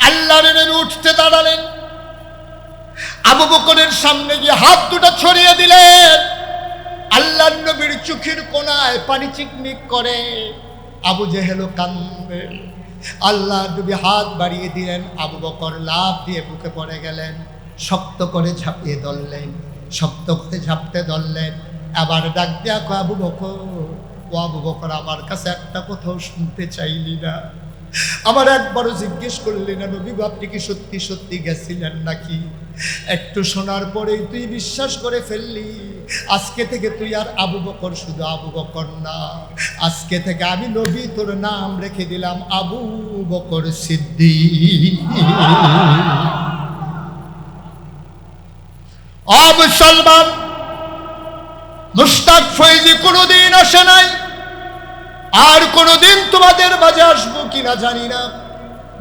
আল্লাহর নবী উঠতে দাঁড়ালেন, আবু বকরের সামনে গিয়ে হাত দুটো ছড়িয়ে দিলেন। আল্লাহর নবীর চোখের কোণায় পানি চিকমিক করে, আবু জেহেলও কান্দে। আল্লাহর নবী হাত বাড়িয়ে দিলেন, আবু বকর লাফ দিয়ে বুকে পড়ে গেলেন, শক্ত করে ঝাঁপিয়ে ধরলেন, শক্ত করে ঝাঁপতে ধরলেন। আবার ডাক দেয়া কয় আবু বকর, ও আবু বকর, আমার কাছে একটা কথাও শুনতে চাইলি না, আমার একবারও জিজ্ঞেস করলি না নবী আপনি কি সত্যি সত্যি গেছিলেন নাকি? একটু শোনার পরেই তুই বিশ্বাস করে ফেললি। আজকে থেকে তুই আর আবু বকর শুধু আবু বকর না, আজকে থেকে আমি নবী তোর নাম রেখে দিলাম আবু বকর সিদ্দিক। মুসলমান, মুশতাক ফৈজি কোনোদিন আসে নাই, আর কোনোদিন তোমাদের মাঝে আসবো কিনা জানি না।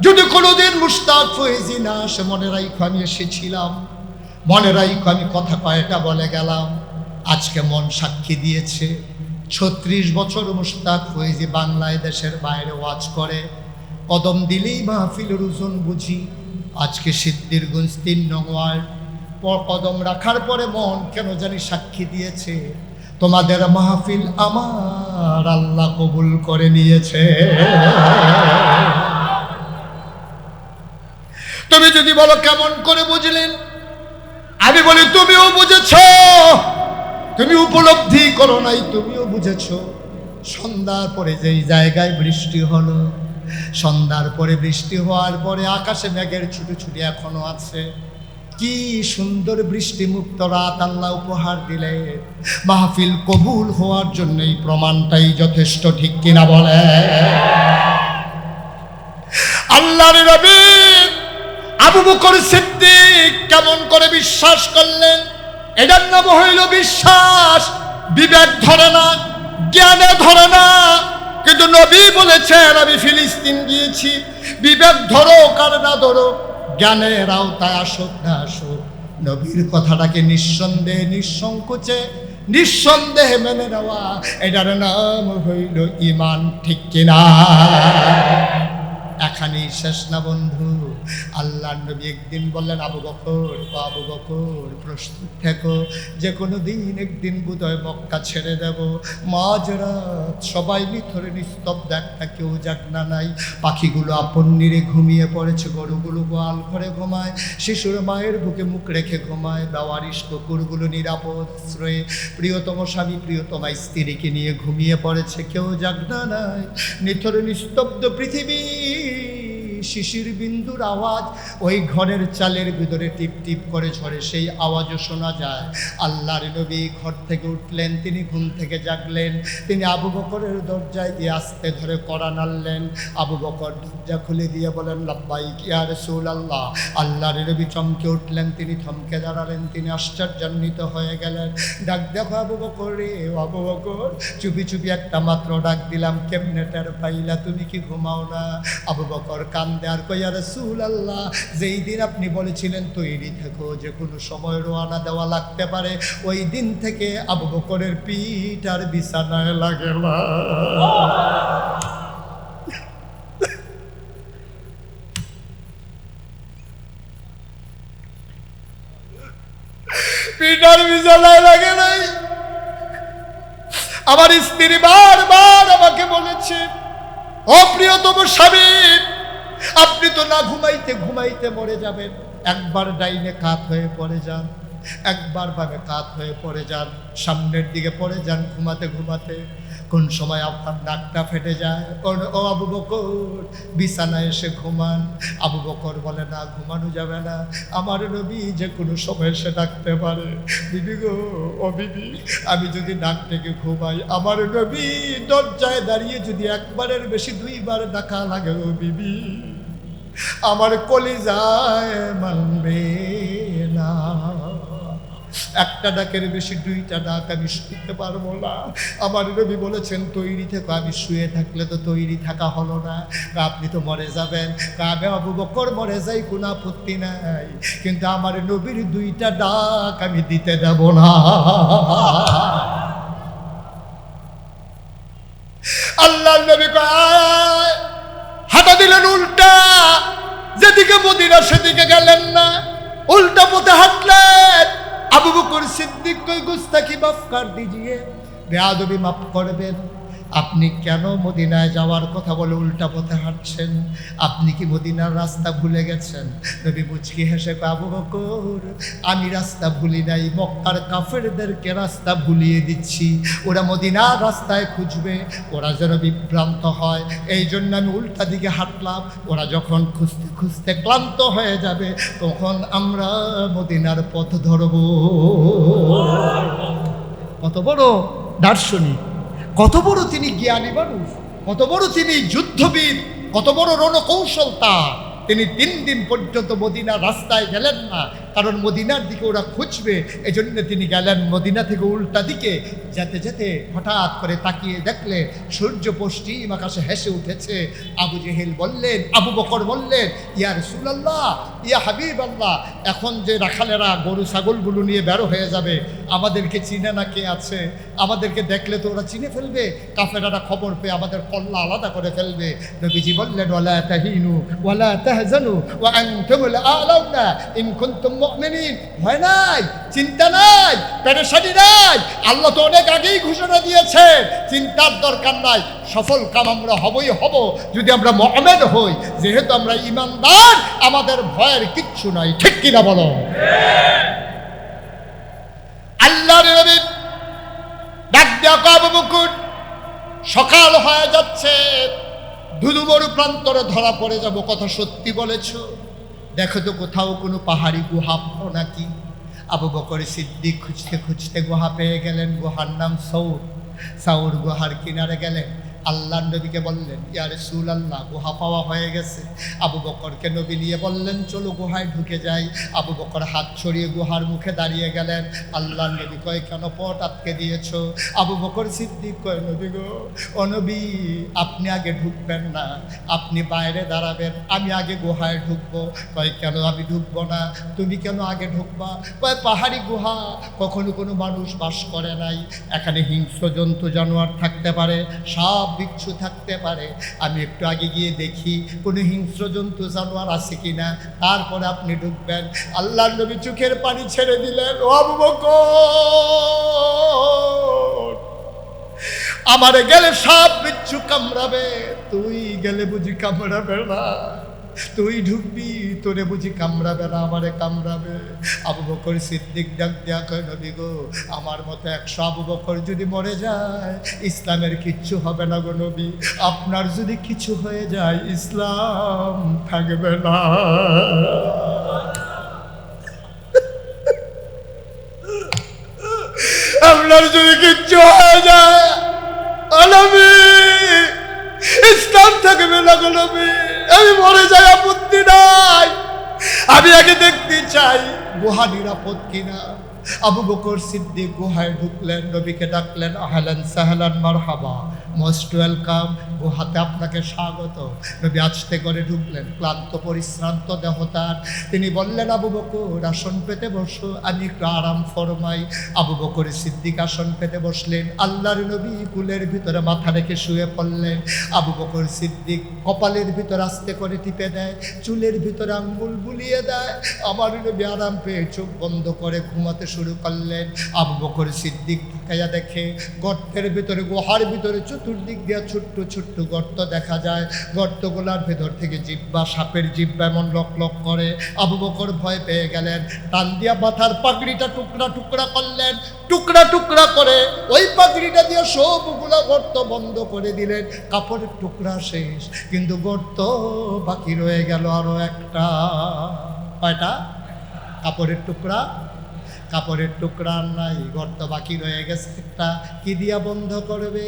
যদি কোনোদিন মুশতাক ফৈজি না আসে, মনে রাখো আমি এসেছিলাম, মনে রাখো আমি কথা কয়টা বলে গেলাম। আজকে মন সাক্ষী দিয়েছে, 36 বছর মুশতাক ফৈজি বাংলায় দেশের বাইরে ওয়াজ করে, কদম দিলেই মাহফিলের ওজন বুঝি। আজকে সিদ্ধিরগঞ্জ 3 নং ওয়ার্ড কদম রাখার পরে মন কেন জানি সাক্ষী দিয়েছে, তোমাদের মাহফিল আমার আল্লাহ কবুল করে নিয়েছে। তুমি যদি বলো কেমন করে বুঝলেন, আমি বলি তুমিও বুঝেছ, তুমি উপলব্ধি করো নাই, তুমিও বুঝেছ। সন্ধ্যার পরে যেই জায়গায় বৃষ্টি হলো, সন্ধ্যার পরে বৃষ্টি হওয়ার পরে আকাশে মেঘের ছুটি ছুটি এখনো আছে। কি সুন্দর বৃষ্টি মুক্ত রাত আল্লাহ উপহার দিলে, মাহফিল কবুল হওয়ার জন্য এই প্রমাণটাই যথেষ্ট, ঠিক কিনা বলে? আল্লাহর নবী আবু বকর সিদ্দিক কেমন করে বিশ্বাস করলেন? এটার নাম হইল বিশ্বাস। বিবেক ধরে না, জ্ঞানে ধরে না, কিন্তু নবী বলেছেন আমি ফিলিস্তিন গিয়েছি। বিবেক ধরো কার না ধরো, জ্ঞানের আওতায় আসুক না আসুক, নবীর কথাটাকে নিঃসন্দেহে নিঃসংকোচে নিঃসন্দেহে মেনে নেওয়া, এটার নাম হইল ঈমান, ঠিক কিনা? এখানেই শেষ না বন্ধু। আল্লাহর নবী একদিন বললেন আবু বকর, আবু বকর প্রস্তুত থেকো, যে কোনো দিন একদিন বোধহয় মক্কা ছেড়ে দেব। মাঝরাত সবাই নিথরে নিস্তব্ধ, একটা কেউ জাগনা নাই। পাখিগুলো আপন নিরে ঘুমিয়ে পড়েছে, গরুগুলো গোয়াল ঘরে ঘুমায়, শিশুর মায়ের বুকে মুখ রেখে ঘুমায়, বেওয়ারিশ কুকুরগুলো নিরাপদ আশ্রয়ে প্রিয়তম স্বামী প্রিয়তমা স্ত্রীকে নিয়ে ঘুমিয়ে পড়েছে, কেউ জাগনা নাই। নিথরে নিস্তব্ধ পৃথিবী, শিশির বিন্দুর আওয়াজ ওই ঘরের চালের ভিতরে টিপ টিপ করে ঝরে, সেই আওয়াজও শোনা যায়। আল্লাহর নবী ঘর থেকে উঠলেন, তিনি ঘুম থেকে জাগলেন, তিনি আবু বকরের দরজায় দিয়ে আস্তে ধরে কড়া নাড়লেন। আবু বকর দরজা খুলে দিয়ে বলেন লাব্বাইক ইয়া রাসূলুল্লাহ। আল্লাহর নবী চমকে উঠলেন, তিনি থমকে দাঁড়ালেন, তিনি আশ্চর্যান্বিত হয়ে গেলেন। ডাক দেখো আবু বকর রে, আবু বকর, চুপি চুপি একটা মাত্র ডাক দিলাম, কেমনে টের পাইলা? তুমি কি ঘুমাও না? আবু বকর কান দেওয়ার কই, ইয়া রাসূলুল্লাহ, যেই দিন আপনি বলেছিলেন তৈরি থেকো, যে কোনো সময় রওনা দেওয়া লাগতে পারে, ওই দিন থেকে আবু বকরের পিঠ আর বিছানায় লাগে না। পিঠ আর বিছানায় লাগে নাই। আমার স্ত্রী বারবার আমাকে বলেছে, ও প্রিয়তম স্বামী, আপনি তো না ঘুমাইতে ঘুমাইতে মরে যাবেন। একবার ডাইনে কাত হয়ে পড়ে যান, একবার বামে কাত হয়ে পড়ে যান, সামনের দিকে পড়ে যান ঘুমাতে ঘুমাতে। কোন সময় আপনার নাকটা ফেটে যায়। ও আবু বকর, বিছানায় এসে ঘুমান। আবু বকর বলে, না, ঘুমানো যাবে না, আমার নবী যে কোনো সময় এসে ডাকতে পারে। বিবি গো, ও বিবি, আমি যদি নাক ডেকে ঘুমাই, আমার নবী দরজায় দাঁড়িয়ে যদি একবারের বেশি 2 বার ডাকা লাগে, ও বিবি, আমার কলিজায় মানবে না। একটা ডাকের বেশি 2টা ডাক আমি শুনতে পারবো না। আমার নবী বলেছেন তৈরি থেকো। আমি শুয়ে থাকলে তো তৈরি থাকা হলো না। আপনি তো মরে যাবেন। আমি আবু বকর মরে যাই, কোনো আপত্তি নাই, কিন্তু আমার নবীর 2টা ডাক আমি দিতে দেব না। আল্লাহ নবী হাঁটা দিলেন উল্টা, যেদিকে মদিনা সেদিকে গেলেন না, উল্টা পথে হাঁটলেন। আবু বকর সিদ্দিক কই, গুস্তাখি মাফ কর দিজিয়ে, বেয়াদবি মাফ করবেন। আপনি কেন মদিনায় যাওয়ার কথা বলে উল্টা পথে হাঁটছেন? আপনি কি মদিনার রাস্তা ভুলে গেছেন? নবী মুচকি হেসে কয়, আবু বকর, আমি রাস্তা ভুলি নাই, মক্কার কাফেরদেরকে রাস্তা ভুলিয়ে দিচ্ছি। ওরা মদিনার রাস্তায় খুঁজবে, ওরা যেন বিভ্রান্ত হয়, এই জন্য আমি উল্টা দিকে হাঁটলাম। ওরা যখন খুঁজতে খুঁজতে ক্লান্ত হয়ে যাবে, তখন আমরা মদিনার পথ ধরব। কত বড় দার্শনিক, কত বড় তিনি জ্ঞানী মানুষ, কত বড় তিনি যুদ্ধবীর, কত বড় রণকৌশল তার। তিনি 3 দিন পর্যন্ত মদিনার রাস্তায় গেলেন না, কারণ মদিনার দিকে ওরা খুঁজবে। এজন্য তিনি গেলেন মদিনা থেকে উল্টা দিকে। যেতে যেতে হঠাৎ করে তাকিয়ে দেখলে সূর্য পশ্চিম আকাশে হেসে উঠেছে। আবু জেহেল বললেন, আবু বকর বললেন, ইয়া রাসূলুল্লাহ, ইয়া হাবিবাল্লাহ, এখন যে রাখালেরা গরু ছাগলগুলো নিয়ে বের হয়ে যাবে, আমাদেরকে চিনে না কে আছে? আমাদেরকে দেখলে তো ওরা চিনে ফেলবে, কাফেরারা খবর পেয়ে আমাদের কল্লা আলাদা করে ফেলবে। নবীজি বললেন, ওয়ালা তাহিনু ওয়ালা তাহজানু ওয়া আনতুমুল আ'লাউনা ইন কুনতুম মুমিনিন। ভয় নাই, চিন্তা নাই, পেরেশানি নাই। আল্লাহ তো অনেক আগেই ঘোষণা দিয়েছে, চিন্তার দরকার নাই। সফল কাম আমরা হবই হব যদি আমরা মুমিন হই। যেহেতু আমরা ঈমানদার, আমাদের ভয়ের কিচ্ছু নাই। ঠিক কিনা বলো? আল্লাহর নবী ডাক দেয়া আবু বকর, সকাল হয়ে যাচ্ছে, ধুধুমরু প্রান্তরে ধরা পড়ে যাব। কথা সত্যি বলেছ, দেখো তো কোথাও কোনো পাহাড়ি গুহা পাও নাকি? আবু বকর সিদ্দিক খুঁজতে খুঁজতে গুহা পেয়ে গেলেন। গুহার নাম সৌর। সৌর গুহার কিনারে গেলেন। আল্লাহর নবীকে বললেন, ইয়া রাসূলুল্লাহ, গুহা পাওয়া হয়ে গেছে। আবু বকরকে নবী নিয়ে বললেন, চলো গুহায় ঢুকে যাই। আবু বকর হাত ছড়িয়ে গুহার মুখে দাঁড়িয়ে গেলেন। আল্লাহর নবী কয়, কেন পথ আটকে দিয়েছো? আবু বকর সিদ্দিক কয়, নবী গো, ও নবী, আপনি আগে ঢুকবেন না, আপনি বাইরে দাঁড়াবেন, আমি আগে গুহায় ঢুকবো। কয়, কেন আমি ঢুকবো না? তুমি কেন আগে ঢুকবা? কয়, পাহাড়ি গুহা, কখনো কোনো মানুষ বাস করে নাই, এখানে হিংস্র জন্তু জানোয়ার থাকতে পারে, সাপ বিচ্ছু থাকতে পারে। আমি একটু আগে গিয়ে দেখি কোনো হিংস্র জন্তু জানোয়ার আছে কিনা, তারপরে আপনি ঢুকবেন। আল্লাহর নবী চোখের পানি ছেড়ে দিলেন। ও আবু বকর, আমারে গেলে সাপ বিচ্ছু কামড়াবে, তুই গেলে বুঝি কামড়াবে না? তুই ঢুকবি, তোরে বুঝি কামড়াবে না, আমারে কামড়াবে? আবু বকর সিদ্দিক ডাক দেয়া কয়, নবী গো, আমার মতো 100 আবু বকর যদি মরে যায়, ইসলামের কিচ্ছু হবে না গো নবী। আপনার যদি কিছু হয়ে যায়, ইসলাম থাকবে না। আপনার যদি কিচ্ছু হয়ে যায়, নবী, ইসলাম থাকবে না গো নবী। আমি মরে যাই, আপত্তি নাই, আমি আগে দেখতে চাই গুহা নিরাপদ কিনা। আবু বকর সিদ্দিক গুহায় ঢুকলেন, নবীকে ডাকলেন, আহলান সাহলান মারহাবা, মোস্ট ওয়েলকাম, ও হাতে আপনাকে স্বাগত। নবী আস্তে করে ঢুকলেন, ক্লান্ত পরিশ্রান্ত দেহ তার। তিনি বললেন, আবু বকর আসন পেতে বসো, আমি একটু আরাম ফরমাই। আবু বকর সিদ্দিক আসন পেতে বসলেন। আল্লাহর নবী কুলের ভিতরে মাথা রেখে শুয়ে পড়লেন। আবু বকর সিদ্দিক কপালের ভিতর আস্তে করে টিপে দেয়, চুলের ভিতরে আঙ্গুল বুলিয়ে দেয়। আমার নবী আরাম পেয়ে চোখ বন্ধ করে ঘুমাতে শুরু করলেন। আবু বকর সিদ্দিক তাকাইয়া দেখে গর্তের ভিতরে, গুহার ভিতরে চতুর্দিক দিয়ে ছোট্ট ছোট্ট গর্ত দেখা যায়। গর্তগুলার ভেতর থেকে জিব্বা, সাপের জিব্বা এমন লক লক করে। আবু বকর ভয় পেয়ে গেলেন, টান দিয়া মাথার পাগড়িটা টুকরা টুকরা করলেন। টুকরা টুকরা করে ওই পাগড়িটা দিয়ে সবগুলা গর্ত বন্ধ করে দিলেন। কাপড়ের টুকরা শেষ, কিন্তু গর্ত বাকি রয়ে গেল আরো একটা। কয়টা? কাপড়ের টুকরা, কাপড়ের টুকরা নাই, গর্ত বাকি রয়ে গেছে একটা। কি দিয়া বন্ধ করবে?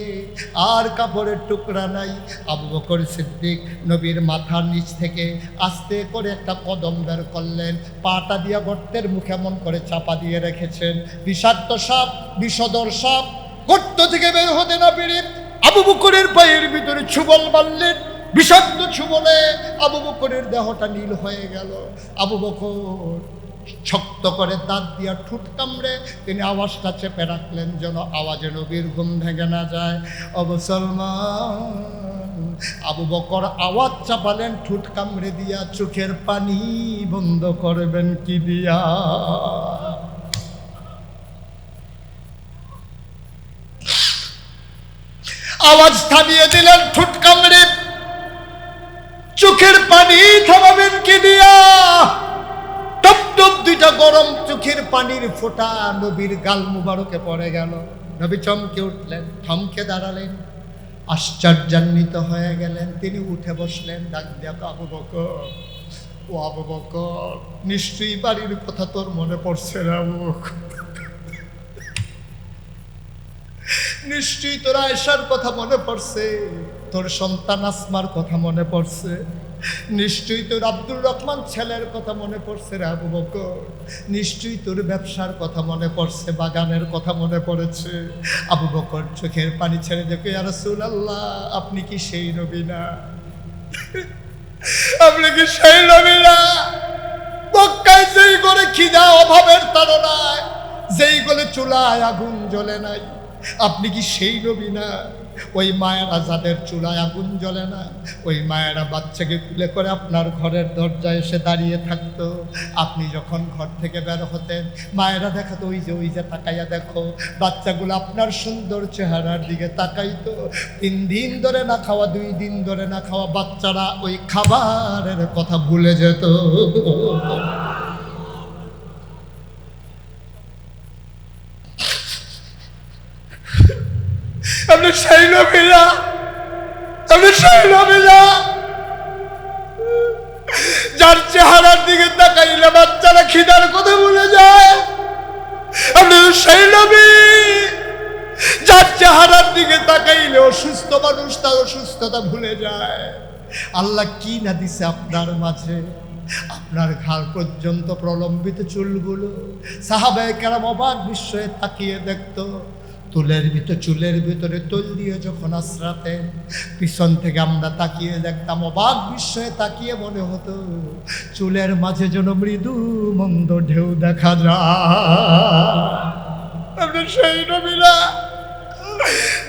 আর কাপড়ের টুকরা নাই। আবু বকর সিদ্দিক নবীর মাথার নিচ থেকে আস্তে করে একটা কদম বের করলেন, পাটা দিয়া গর্তের মুখে এমন করে চাপা দিয়ে রেখেছেন। বিষাক্ত সাপ, বিষধর সাপ গর্ত থেকে বের হতে না পেরে আবু বকরের পায়ের ভিতরে ছুবল মারলেন। বিষাক্ত ছুবলে আবু বকরের দেহটা নীল হয়ে গেল। আবু বকর শক্ত করে দাঁত দিয়া ঠুট কামড়ে তিনি আওয়াজটা চেপে রাখলেন, যেন আওয়াজে নবীর ঘুম ভেঙে না যায়। ও মুসলমান, আবু বকর আওয়াজ চাপালেন ঠুট কামড়ে দিয়া, চোখের পানি বন্ধ করবেন কি দিয়া? আওয়াজ থামিয়ে দিলেন ঠুট কামড়ে, চোখের পানি থামাবেন কি দিয়া? টপ টপ দুইটা গরম চোখের পানির ফোঁটা নবীর গাল মুবারকে পড়ে গেল। নবী চমকে উঠলেন, থমকে দাঁড়ালেন, আশ্চর্যান্বিত হয়ে গেলেন। তিনি উঠে বসলেন, ডাক দিয়া, আবু বকর, ও আবু বকর, নিশ্চয়ই বাড়ির কথা তোর মনে পড়ছে রে আবু বকর, নিশ্চয়ই তোর আয়েশার কথা মনে পড়ছে, তোর সন্তান আসমার কথা মনে পড়ছে, নিশ্চয়ই তোর আব্দুর রহমান ছেলের কথা মনে পড়ছে রে আবু বকর, নিশ্চয়ই তোর ব্যবসার কথা মনে পড়ছে, বাগানের কথা মনে পড়েছে। আবু বকর চোখের পানি ছেড়ে দেখে, ইয়া রাসূলুল্লাহ, আপনি কি সেই নবী না? আপনি কি সেই নবী না? মক্কায় যেই করে খিদা অভাবের তাড়নায়, যেই করে চুলায় আগুন জ্বলে নাই, আপনি কি সেই নবী না? ওই মায়েরা যাদের চুলায় আগুন জ্বলে না, ওই মায়েরা বাচ্চাকে তুলে করে আপনার ঘরের দরজায় এসে দাঁড়িয়ে থাকতো। আপনি যখন ঘর থেকে বের হতেন, মায়েরা দেখাতো, ওই যে তাকাইয়া দেখো। বাচ্চাগুলো আপনার সুন্দর চেহারার দিকে তাকাইতো। 3 দিন ধরে না খাওয়া, 2 দিন ধরে না খাওয়া বাচ্চারা ওই খাবারের কথা ভুলে যেত। আপনি সেই নবী না? আপনি সেই নবী না যার চেহারার দিকে তাকাইলে বাচ্চারা খিদার কথা ভুলে যায়? আপনি সেই নবী যার চেহারার দিকে তাকাইলে অসুস্থ মানুষ তার অসুস্থতা ভুলে যায়? আল্লাহ কি না দিছে আপনার মাঝে, আপনার ঘাড় পর্যন্ত প্রলম্বিত চুলগুলো। সাহাবায়ে কেরাম অবাক বিস্ময়ে তাকিয়ে দেখতো। চুলের ভিতরে তৈল দিয়ে যখন আশ্রাতেন, পিছন থেকে আমরা তাকিয়ে দেখতাম, অবাক বিস্ময়ে তাকিয়ে মনে হতো চুলের মাঝে যেন মৃদু মন্দ ঢেউ দেখা যায়। সেই নবী না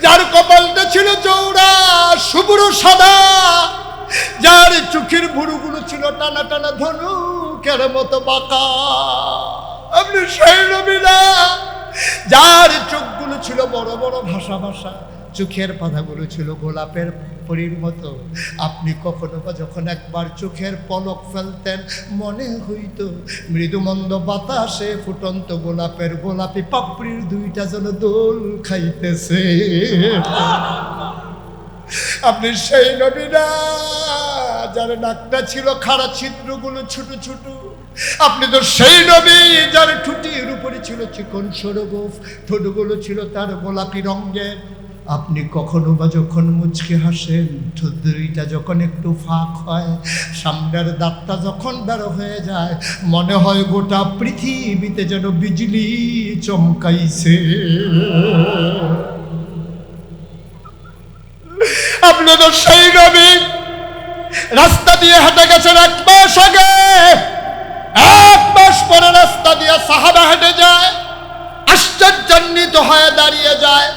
যার কপালটা ছিল চৌড়া, শুভ্র সাদা, যার চোখের ভুরুগুলো ছিল টানা টানা ধনুকের মতো বাঁকা? আপনি সেই নবী না যার চোখগুলো ছিল বড় বড় ভাষা ভাষা, চোখের পাতাগুলো ছিল গোলাপের পরীর মতো? আপনি কখনো বা যখন একবার চোখের পলক ফেলতেন, মনে হইত মৃদুমন্দ বাতাসে ফুটন্ত গোলাপের গোলাপি পাপড়ির 2টা যেন দোল খাইতেছে। আপনি সেই নবী না যার নাকটা ছিল খাড়া, ছিদ্রগুলো ছোট ছোট? আপনি তো সেই নবী যার ঠুটির উপরে ছিল চিকন সরগোফ, ঠোঁটগুলো ছিল তার গোলাপি রঙের। আপনি কখনো বা যখন মুচকে হাসেন, ঠোঁট 2টা যখন একটু ফাঁক হয়, সামনের দাঁতটা যখন বের হয়ে যায়, মনে হয় গোটা পৃথিবীতে যেন বিজলি চমকাইছে। আপনি তো সেই নবী, রাস্তা দিয়ে হেঁটে গেছেন 1 মাস আগে, 1 মাস পরে রাস্তা দিয়ে সাহাবা হেঁটে যায়, আশ্চর্যান্বিত হয়ে দাঁড়িয়ে যায়।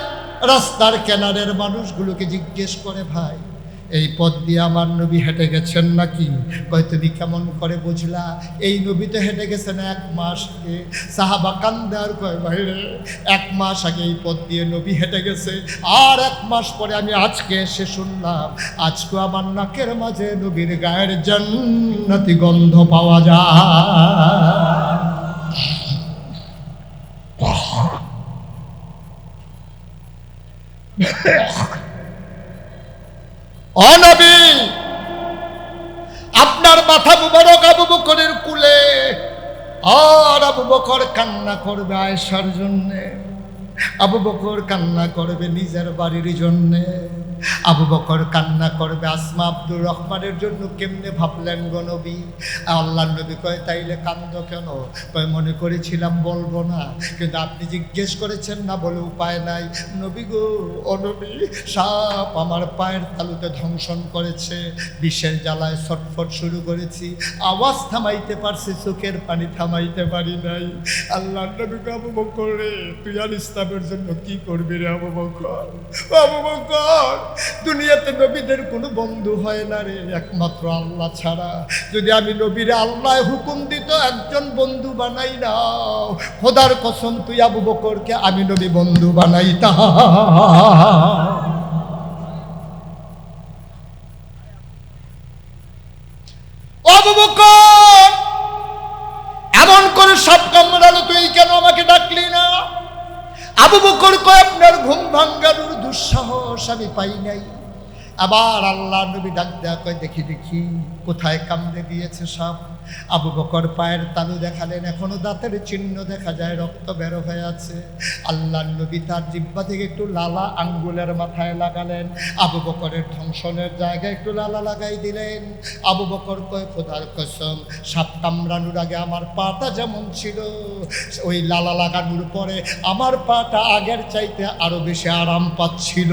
রাস্তার কিনারের মানুষগুলোকে জিজ্ঞেস করে, ভাই এই পথ দিয়ে আমার নবী হেঁটে গেছেন নাকি? কয় তুমি কেমন করে বুঝলা? এই নবী তো হেঁটে গেছেন 1 মাস আগে। সাহাবা কান্দে আর কয়, ভাই রে, 1 মাস আগে এই পথ দিয়ে নবী হেঁটে গেছে, আর 1 মাস পরে আমি আজকে এসে শুনলাম আজকে আমার নাকের মাঝে নবীর গায়ের জান্নাতি গন্ধ পাওয়া যায়। ও নবী, আপনার মাথা মুবারক আবু বকরের কুলে, আর আবু বকর কান্না করবে আয়েশার জন্যে, আবু বকর কান্না করবে নিজের বাড়ির জন্যে, আবু বকর কান্না করবে আসমা আব্দুর রহমানের জন্য। কেমনে ভাবলেন গো নবী? আল্লাহর নবী কয়, তাইলে কান্দো কেন? কয়, মনে করেছিলাম বলবো না, কিন্তু আপনি জিজ্ঞেস করেছেন না বলে উপায় নাই। নবী গো, ও নবী, সাপ আমার পায়ের তালুতে ধ্বংসন করেছে, বিষের জ্বালায় ছটফট শুরু করেছি, আওয়াজ থামাইতে পারছি, চোখের পানি থামাইতে পারি নাই। আল্লাহর নবী কয়, আবু বকর রে, তুই আর ইসলামের জন্য কি করবি রে আবু বকর? আবু বকর, দুনিয়াতে নবীদের কোনো বন্ধু হয় না রে, একমাত্র আল্লাহ ছাড়া। যদি আমি নবীরে আল্লাহ হুকুম দিত একজন বন্ধু বানাই নাও, খোদার কসম তুই আবু বকরকে আমি নবী বন্ধু বানাইতাম। আবু বকর, এমন করে সব কামড়ালো, তুই কেন আমাকে ডাকলি না? আবু বকর কয়, আপনার ঘুম ভাঙ্গানোর দুঃসাহস আমি পাই নাই। আবার আল্লাহ নবী ডাক দেয়া কয়, দেখি দেখি কোথায় কামড়ে দিয়েছে সাপ। আবু বকর পায়ের তালু দেখালেন, এখনো দাঁতের চিহ্ন দেখা যায়, রক্ত বের হয়ে আছে। আল্লাহ নবী তার জিহ্বা থেকে একটু লালা আঙ্গুলের মাথায় লাগালেন, আবু বকরের ধ্বংসনের জায়গায় একটু লালা লাগাই দিলেন। আবু বকর কয়, খোদার কসম, সাপ কামড়ানোর আগে আমার পাটা যেমন ছিল, ওই লালা লাগানোর পরে আমার পাটা আগের চাইতে আরো বেশি আরাম পাচ্ছিল।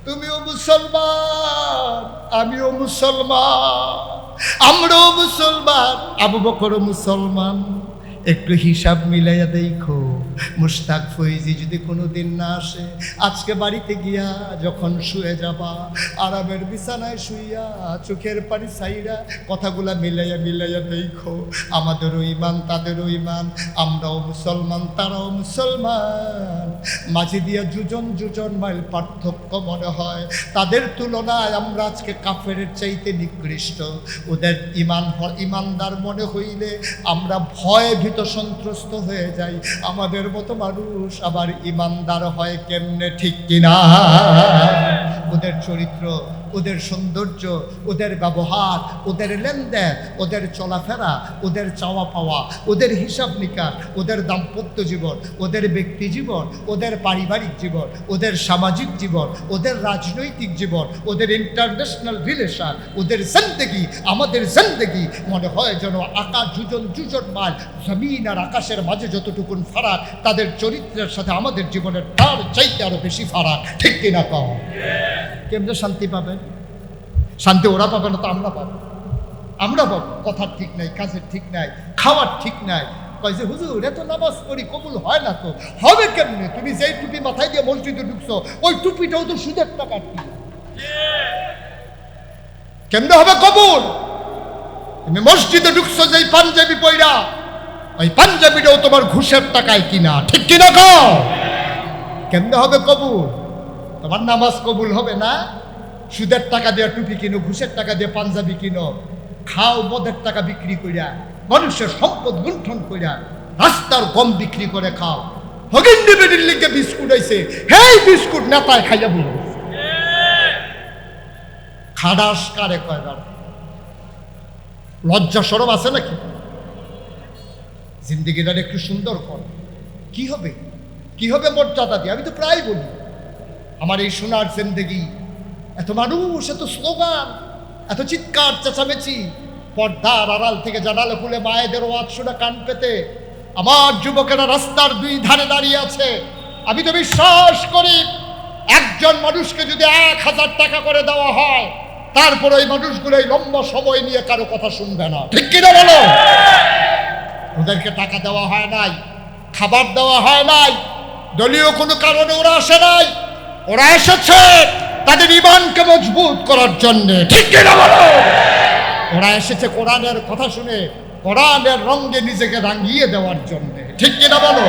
তুমিও মুসলমান, আমিও মুসলমান, আমরাও মুসলমান, আবু বকরও মুসলমান। একটু হিসাব মিলাইয়া দেখো, মুশতাক ফৈজি যদি কোনোদিন না আসে, আজকে বাড়িতে গিয়া যখন শুয়ে যাবা, আরামের বিছানায় শুইয়া চোখের পানি ছাইরা কথাগুলা মিলাইয়া মিলাইয়া দেখো, আমাদেরও ইমান তাদেরও ইমান, আমরাও মুসলমান তারাও মুসলমান, মাঝে দিয়া যুজন মাইল পার্থক্য মনে হয়। তাদের তুলনায় আমরা আজকে কাফেরের চাইতে নিকৃষ্ট। ওদের ইমানদার মনে হইলে আমরা ভয়ে ভীত সন্ত্রস্ত হয়ে যাই। আমাদের মতো মানুষ আবার ইমানদার হয় কেমনে, ঠিক কিনা? ওদের চরিত্র, ওদের সৌন্দর্য, ওদের ব্যবহার, ওদের লেনদেন, ওদের চলাফেরা, ওদের চাওয়া পাওয়া, ওদের হিসাব নিকাশ, ওদের দাম্পত্য জীবন, ওদের ব্যক্তি জীবন, ওদের পারিবারিক জীবন, ওদের সামাজিক জীবন, ওদের রাজনৈতিক জীবন, ওদের ইন্টারন্যাশনাল রিলেশন, ওদের জিন্দেগি আমাদের জিন্দেগি মনে হয় যেন আকাশ যুজন মাইল, জমিন আর আকাশের মাঝে যতটুকুন ফারাক, তাদের চরিত্রের সাথে আমাদের জীবনের তার চাইতে আরো বেশি ফারাক, ঠিক কিনা কও? কেমনে শান্তি পাবেন? শান্তি ওরা পাবে না তো আমরা পাবো। আমরা পাবো, কথার ঠিক নাই, কাজের ঠিক নাই, খাওয়ার ঠিক নাই। কয় যে হুজুর এত নামাজ পড়ি কবুল হয় না তো। হবে কেমনে? তুমি যেই টুপি মাথায় দিয়ে মসজিদে ঢুকছো, ওই টুপিটাও তো সুদের টাকার টুপি। কেমনে হবে কবুল? তুমি মসজিদে ঢুকছো যেই পাঞ্জাবি পয়রা, ওই পাঞ্জাবিটাও তোমার ঘুষের টাকায় কিনা, ঠিক কিনা কও? কেমনে হবে কবুল? তোমার নামাজ কবুল হবে না। সুদের টাকা দিয়ে টুপি কিনো, ঘুষের টাকা দিয়ে পাঞ্জাবি কিনো, খাও মদের টাকা বিক্রি কইরা, মানুষের সম্পদ লুণ্ঠন কইরা, রাস্তার গম বিক্রি করে খাও। হগিন্ডি বেডির লিগে বিস্কুট আইছে, হেই বিস্কুট নেতায় খাইয়া বলব। খাদাস কারে কয়? লজ্জা শরম আছে নাকি? জিন্দিগিটার একটু সুন্দর কর। কি হবে? কি হবে মর্যাদা দিয়ে? আমি তো প্রায় বলি, আমার এই সোনার জিন্দেগি, এত মানুষ, এত স্লোগান, এত চিৎকার চেঁচামেচি, পর্দার আড়াল থেকে জানালে খুলে মায়েদের ওয়াজ শোনা কান পেতে আমার যুবকেরা রাস্তার 2 ধারে দাঁড়িয়ে আছে। আমি তো বিশ্বাস করি একজন মানুষকে যদি 1000 টাকা করে দেওয়া হয়, তারপর ওই মানুষগুলো এই লম্বা সময় নিয়ে কারো কথা শুনবে না, ঠিক কিনা বলো? ওদেরকে টাকা দেওয়া হয় নাই, খাবার দেওয়া হয় নাই, দলীয় কোনো কারণে ওরা আসে নাই, ওরা এসেছে তাদের ঈমানকে মজবুত করার জন্য, ঠিক কিনা বলো? ওরা এসেছে কোরআনের কথা শুনে কোরআনের রঙে নিজেকে রাঙিয়ে দেওয়ার জন্য, ঠিক কিনা বলো?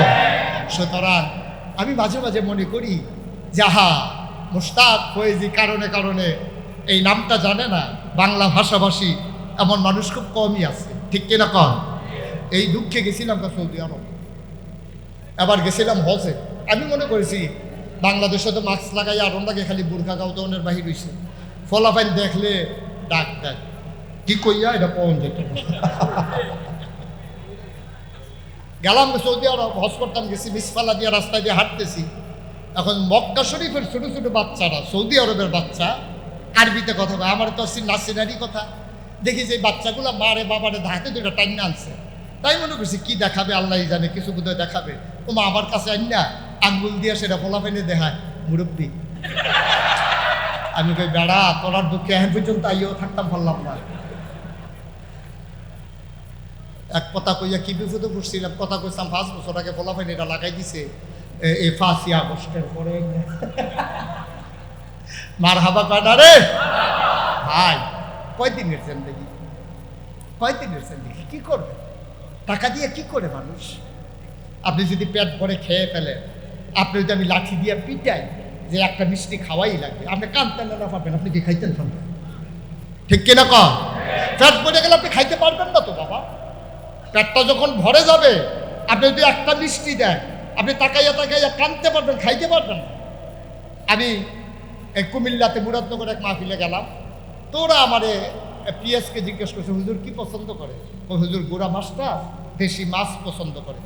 সুতরাং আমি মাঝে মাঝে মনে করি, যাহা মুশতাক ফয়েজি কারণে কারণে এই নামটা জানে না বাংলা ভাষাভাষী এমন মানুষ খুব কমই আছে, ঠিক কিনা কম? এই দুঃখে গেছিলাম সৌদি আরব, আবার গেছিলাম হজে। আমি মনে করেছি বাংলাদেশে তো মাস্ক লাগাই আর লাগে খালি বুরখা গাউদনের বাহির হয়েছে, ফলাফাইল দেখলে ডাক দেয়, কি কইয়া এটা পৌন যেত। গেলাম সৌদি আরব, হজ করতাম, গেছি মিসফালা দিয়ে রাস্তা দিয়ে হাঁটতেছি। এখন মক্কা শরীফের ছোট ছোট বাচ্চারা, সৌদি আরবের বাচ্চা, আরবিতে কথা বলে। আমার তো নাসিনারি কথা দেখি যে বাচ্চাগুলো মারে বাবারে হাতে দুটো টাইনা আনছে। তাই মনে করছি কি দেখাবে আল্লাহ জানে, কিছু বোধহয় দেখাবে। ও মা আমার কাছে আন না আঙ্গুল দিয়ে সেটা ফলাফেনে দেখায়, মুরব্বী। আমি কই বেড়া তোরার দুঃখে এখন পর্যন্ত আইও থাকতাম পারলাম না। এক কথা কইয়া কি বিপদে পড়ছিলাম, কথা কইছিলাম 5 বছর আগে ফলাফেন এটা লাগাই দিছে এই 5ই আগস্টের পরে। মার হাবা কাটা রে ভাই, কয়দিনের জিন্দেগি, কয়দিনের জিন্দেগি, কি করবে টাকা দিয়ে, কি করে মানুষ? আপনি যদি পেট ভরে খেয়ে ফেলেন, আপনি যদি আমি লাঠি দিয়ে পিটাই যে একটা মিষ্টি খাওয়াই লাগবে, আপনি কাঁদতেন না পারবেন, আপনি কি খাইতেন পারবেন, ঠিক কিনা কম? পেট ভরে গেলে আপনি খাইতে পারবেন না তো বাবা। পেটটা যখন ভরে যাবে, আপনি যদি একটা মিষ্টি দেন, আপনি তাকাইয়া তাকাইয়া কাঁদতে পারবেন, খাইতে পারবেন না। আমি এই কুমিল্লাতে মুরাদনগর এক মাহফিলে গেলাম, তো ওরা আমারে পিএসকে জিজ্ঞেস করছে, হুজুর কি পছন্দ করে? ও হুজুর গুড়া মাছটা, দেশি মাছ পছন্দ করে।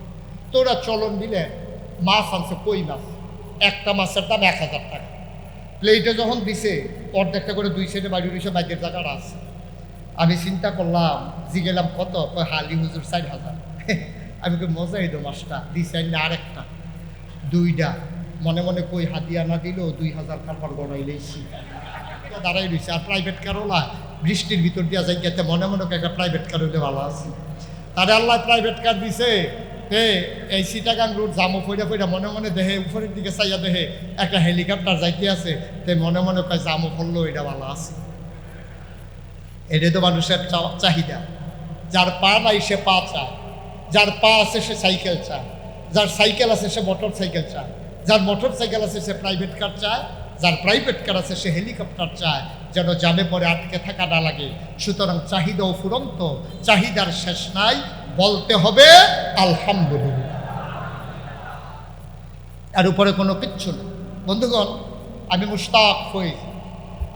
তো ওরা চলন দিলে মাছ আনছে, কই মাছ, একটা মাছের দাম 1000 টাকা। প্লেটে যখন দিছে অর্ধেকটা করে 2 সাইডে বাড়ি রয়েছে, বাইকের জায়গাটা আছে। আমি চিন্তা করলাম, জিগেলাম কত? হালি হুজুর 4000। আমি কই মজা এই মাছটা দিছে না, আরেকটা 2টা। মনে মনে কই হাদিয়া না দিলেও 2000 কারবার গড়াইলেছি। দাঁড়াই রয়েছে, আর প্রাইভেট কারওলা বৃষ্টির ভিতর দিয়া যাই গেতে মনে মনে একটা প্রাইভেট কার হইলে ভালো আছে। তারে আল্লাহ প্রাইভেট কার দিছে, এই চিটাগাং রোড জামো ফইরা ফইরা মনে মনে দেহে উপরের দিকে চাইয়া দেহে একটা হেলিকপ্টার যাইতে আছে, তে মনে মনে কয় জামো ফললো এটা ভালো আছে। এটাই তো মানুষের চাহিদা। যার পা নাই সে পা চায়, যার পা আছে সে সাইকেল চায়, যার সাইকেল আছে সে মোটর সাইকেল চায়, যার মোটর সাইকেল আছে সে প্রাইভেট কার চায়, যার প্রাইভেট কার আছে সে হেলিকপ্টার চায়, যেন জামে পরে আটকে থাকা না লাগে। সুতরাং চাহিদা ও ফুরন্ত, চাহিদার শেষ নাই, বলতে হবে আলহামদুলিল্লাহ, এর উপরে কোনো কিচ্ছু নেই। বন্ধুগণ, আমি মুশতাক ফয়েজ,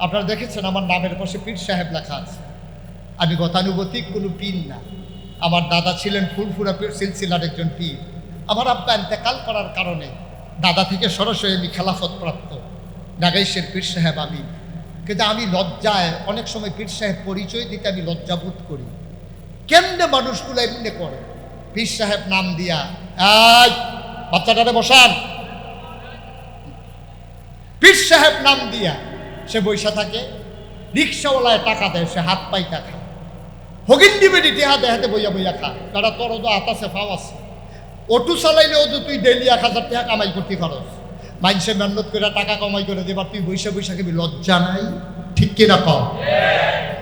আপনারা দেখেছেন আমার নামের পাশে পীর সাহেব লেখা আছে। আমি গতানুগতিক কোনো পীর না, আমার দাদা ছিলেন ফুলফুরা পীর সিলসিলার একজন পীর। আমার আব্বা ইন্তেকাল করার কারণে দাদা থেকে সরাসরি আমি খেলাফত প্রাপ্ত নাগাইশের পীর সাহেব আমি। কিন্তু আমি লজ্জায় অনেক সময় পীর সাহেব পরিচয় দিতে আমি লজ্জাবোধ করি। কেমনে মানুষগুলো এমনি করে, পীর সাহেব নাম দিয়া, এই বাচ্চাটারে বসান, পীর সাহেব নাম দিয়া সে বৈশা থাকে, রিক্সাওয়ালায় টাকা দেয়, সে হাত পাইটা খায়, হগিন দিবে টিহা দেহাতে বইয়া বইয়া খা। তারা তোর তো আতাসে ফাও আছে, অটো চালাইলে ও তো তুই ডেলি 1000 টাকা কামাই করতে পারস, মানুষে মেহনত করে টাকা কামাই করে দেবার, তুই বৈশা বৈশা খাবি, লজ্জা নাই, ঠিক কিনা পাও?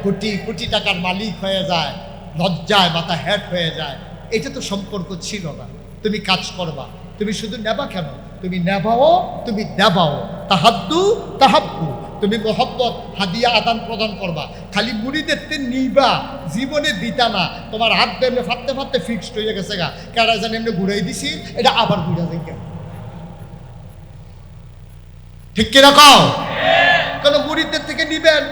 কোটি কোটি টাকার মালিক হয়ে যায়, লজ্জায় মাথা হ্যাট হয়ে যায়। এটা তো সম্পর্ক ছিল না। তুমি কাজ করবা, তুমি শুধু নেবা কেন, তুমি নেবাও, তুমি দেবাও, তাহাদ্দু তাহাব্বু, তুমি মোহব্বত হাদিয়া আদান প্রদান করবা। খালি মুড়িদের নিবা, জীবনে দিতা না। তোমার হাত ধরে ফাটতে ফাটতে ফিক্সড হয়ে গেছে গা, কেরা জানি এমনি ঘুরাই দিছি, এটা আবার ঘুরে যাই কেন, ঠিক কিরকম? কেন মুড়িদের থেকে নিবেন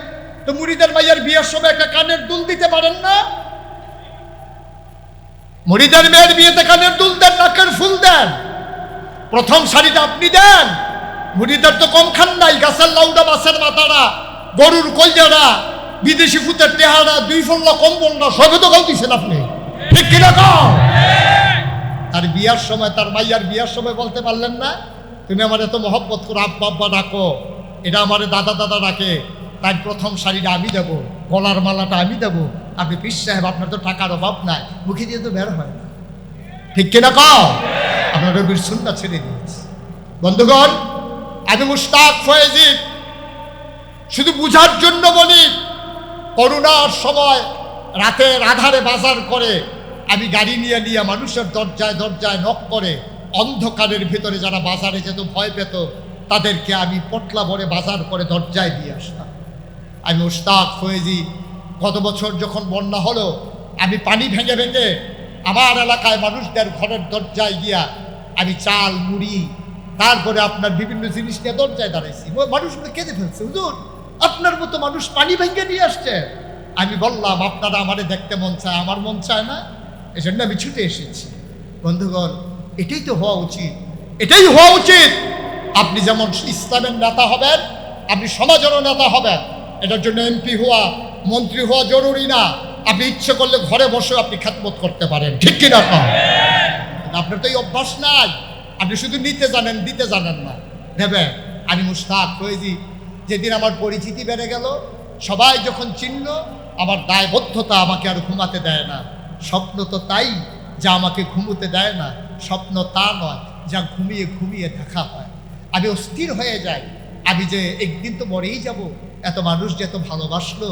তো মুড়িদের মাইয়ার বিয়ের সময় একটা কানের দুল দিতে পারেন না? মুড়িদের মেয়ের বিয়েতে কানের দুল দেন, নাকের ফুল দেন, প্রথম শাড়িটা আপনি দেন। মুড়িদের তো কম খান নাই, গাছের লাউডা, মাছের মাথাটা, গরুর কলজাটা, বিদেশি ফুতের টেহারা, 2 ফল্লা কম্বল না, সবে তো কম দিচ্ছেন আপনি, ঠিক কিরকম? আর বিয়ার সময়, তার মাইয়ার বিয়ার সময় বলতে পারলেন না, তুমি আমার এত মহব্বত করো, আব্বা আব্বা ডাকো, এটা আমার দাদা দাদা ডাকে, তাই প্রথম শাড়িটা আমি দেবো, গলার মালাটা আমি দেবো। আপনি পীর সাহেব, আপনার তো টাকার অভাব নাই, মুখে দিয়ে তো বের হয় না, ঠিক কিনা কও? আপনার রবির সুন্নাত ছেড়ে দিয়েছে। বন্ধুগণ, আমি মুশতাক ফয়েজি শুধু বুঝার জন্য বলি, করোনার সময় রাতের আধারে বাজার করে আমি গাড়ি নিয়ে নিয়ে মানুষের দরজায় দরজায় নক করে অন্ধকারের ভিতরে যারা বাজারে যেত, ভয় পেত, তাদেরকে আমি পটলা ভরে বাজার করে দরজায় দিয়ে আসতাম। আমি মুশতাক ফয়েজি গত বছর যখন বন্যা হলো, আমি পানি ভেঙে ভেঙে আমার এলাকায় মানুষদের ঘরের দরজায় গিয়া আমি চাল, মুড়ি, তারপরে আপনার বিভিন্ন জিনিস নিয়ে দরজায় দাঁড়াইছি। মানুষগুলো কেঁদে ফেলছে, হুজুর আপনার মতো মানুষ পানি ভেঙে নিয়ে আসছে। আমি বললাম, আপনারা আমারে দেখতে মন চায়, আমার মন চায় না, এই জন্য আমি ছুটে এসেছি। বন্ধুগণ, এটাই তো হওয়া উচিত, এটাই হওয়া উচিত। আপনি যেমন ইসলামের নেতা হবেন, আপনি সমাজেরও নেতা হবেন। এটার জন্য এমপি হওয়া, মন্ত্রী হওয়া জরুরি না। আপনি ইচ্ছে করলে ঘরে বসে আপনি খেদমত করতে পারেন, ঠিক কিনা? আপনার তো এই অভ্যাস নাই, আপনি শুধু নিতে জানেন, দিতে জানেন না। দেবে আমি মুশতাক ফয়েজি, যেদিন আমার পরিচিতি বেড়ে গেল, সবাই যখন চিনল, আমার দায়বদ্ধতা আমাকে আর ঘুমাতে দেয় না। স্বপ্ন তো তাই যা আমাকে ঘুমোতে দেয় না, স্বপ্ন তা নয় যা ঘুমিয়ে ঘুমিয়ে দেখা হয়। আমি অস্থির হয়ে যাই, আমি যে একদিন তো মরেই যাব। এত মানুষ যে এত ভালোবাসলো,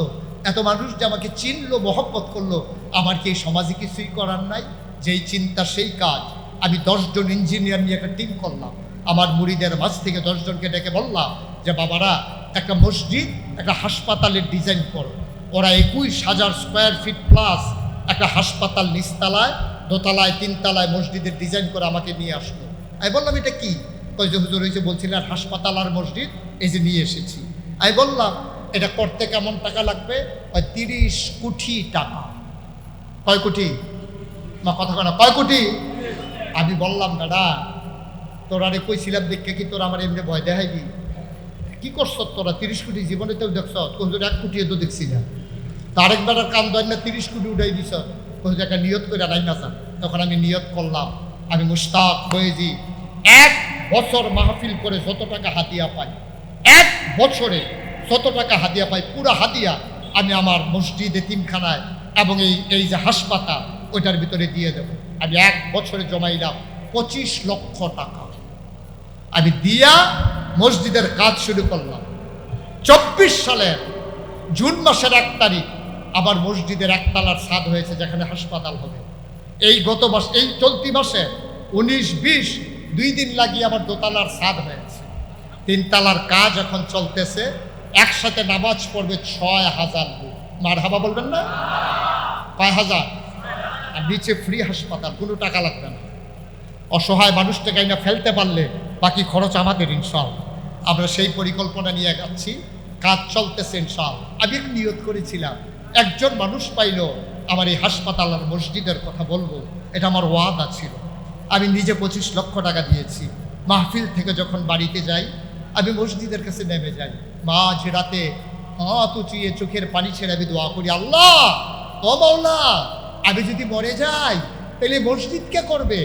এত মানুষ যে আমাকে চিনলো, মহব্বত করলো, আমার কি এই সমাজে কিছুই করার নাই? যেই চিন্তা সেই কাজ। আমি 10 জন ইঞ্জিনিয়ার নিয়ে একটা টিম করলাম। আমার মুরিদের মাঝ থেকে 10 জনকে ডেকে বললাম যে বাবারা, একটা মসজিদ, একটা হাসপাতালের ডিজাইন করো। ওরা 21,000 স্কোয়ার ফিট প্লাস একটা হাসপাতাল, নিচতলায়, দোতলায়, 3 তলায় মসজিদের ডিজাইন করে আমাকে নিয়ে আসলো। আমি বললাম, এটা কি? কই যে হুজুর হয়েছে বলছিলেন হাসপাতাল আর মসজিদ, এই যে নিয়ে এসেছি। আমি বললাম, এটা করতে কেমন টাকা লাগবে? 30 কোটি টাকা। কয় কোটি? মা কথা কয় না, কয় কোটি? আমি বললাম, দাদা তোরা রে কইছিলাম দেখে কি তোরা আমার এমনি ভয় দেখাইবি? কি করছ তোরা? 30 কোটি জীবনে তো দেখছ? হুজুর 1 কোটি তো দেখছি না। তারেক বেটার কাম দেয় না, 30 কোটি উঠাই দিছ। হুজুর একটা নিয়ত করে নাই না স্যার। তখন আমি নিয়ত করলাম, আমি মুশতাক ফয়েজি 1 বছর মাহফিল করে যত টাকা হাদিয়া পাই, 1 বছরে যত টাকা হাদিয়া পাই, পুরো হাদিয়া আমি আমার মসজিদ, এতিমখানায় এবং এই যে হাসপাতাল, ওইটার ভিতরে দিয়ে দেব। আমি 1 বছরে জমাইলাম 25 লক্ষ টাকা। আমি দিয়া মসজিদের কাজ শুরু করলাম। 24 সালের জুন মাসের 1 তারিখ আমার মসজিদের 1 তলার ছাদ হয়েছে, যেখানে হাসপাতাল হবে। এই গত মাস, এই চলতি মাসে 19-20 2 দিন লাগিয়ে আমার 2 তলার ছাদ হয়েছে। 3 তলার কাজ এখন চলতেছে। একসাথে নামাজ পড়বে 6,000 লোক। মারহাবা বলবেন না? কয় হাজার? আর নিচে ফ্রি হাসপাতাল, কোনো টাকা লাগবে না। অসহায় মানুষটাকে না ফেলতে পারলে বাকি খরচ আমাদের, ইনশাআল্লাহ। আমরা সেই পরিকল্পনা নিয়ে যাচ্ছি, কাজ চলতেছে ইনশাআল্লাহ। আমি একটু নিয়ত করেছিলাম, একজন মানুষ পাইল আমার এই হাসপাতাল আর মসজিদের কথা বলবো, এটা আমার ওয়াদা ছিল। আমি নিজে 25 লক্ষ টাকা দিয়েছি। মাহফিল থেকে যখন বাড়িতে যাই, আমি মসজিদের কাছে নেমে যাই, মাঝ রাতে হাত উঁচিয়ে চোখের পানি ছেড়ে আমি দোয়া করি, আল্লাহ ও মাওলা, আমি যদি মরে যাই তাহলে মসজিদ কে করবে?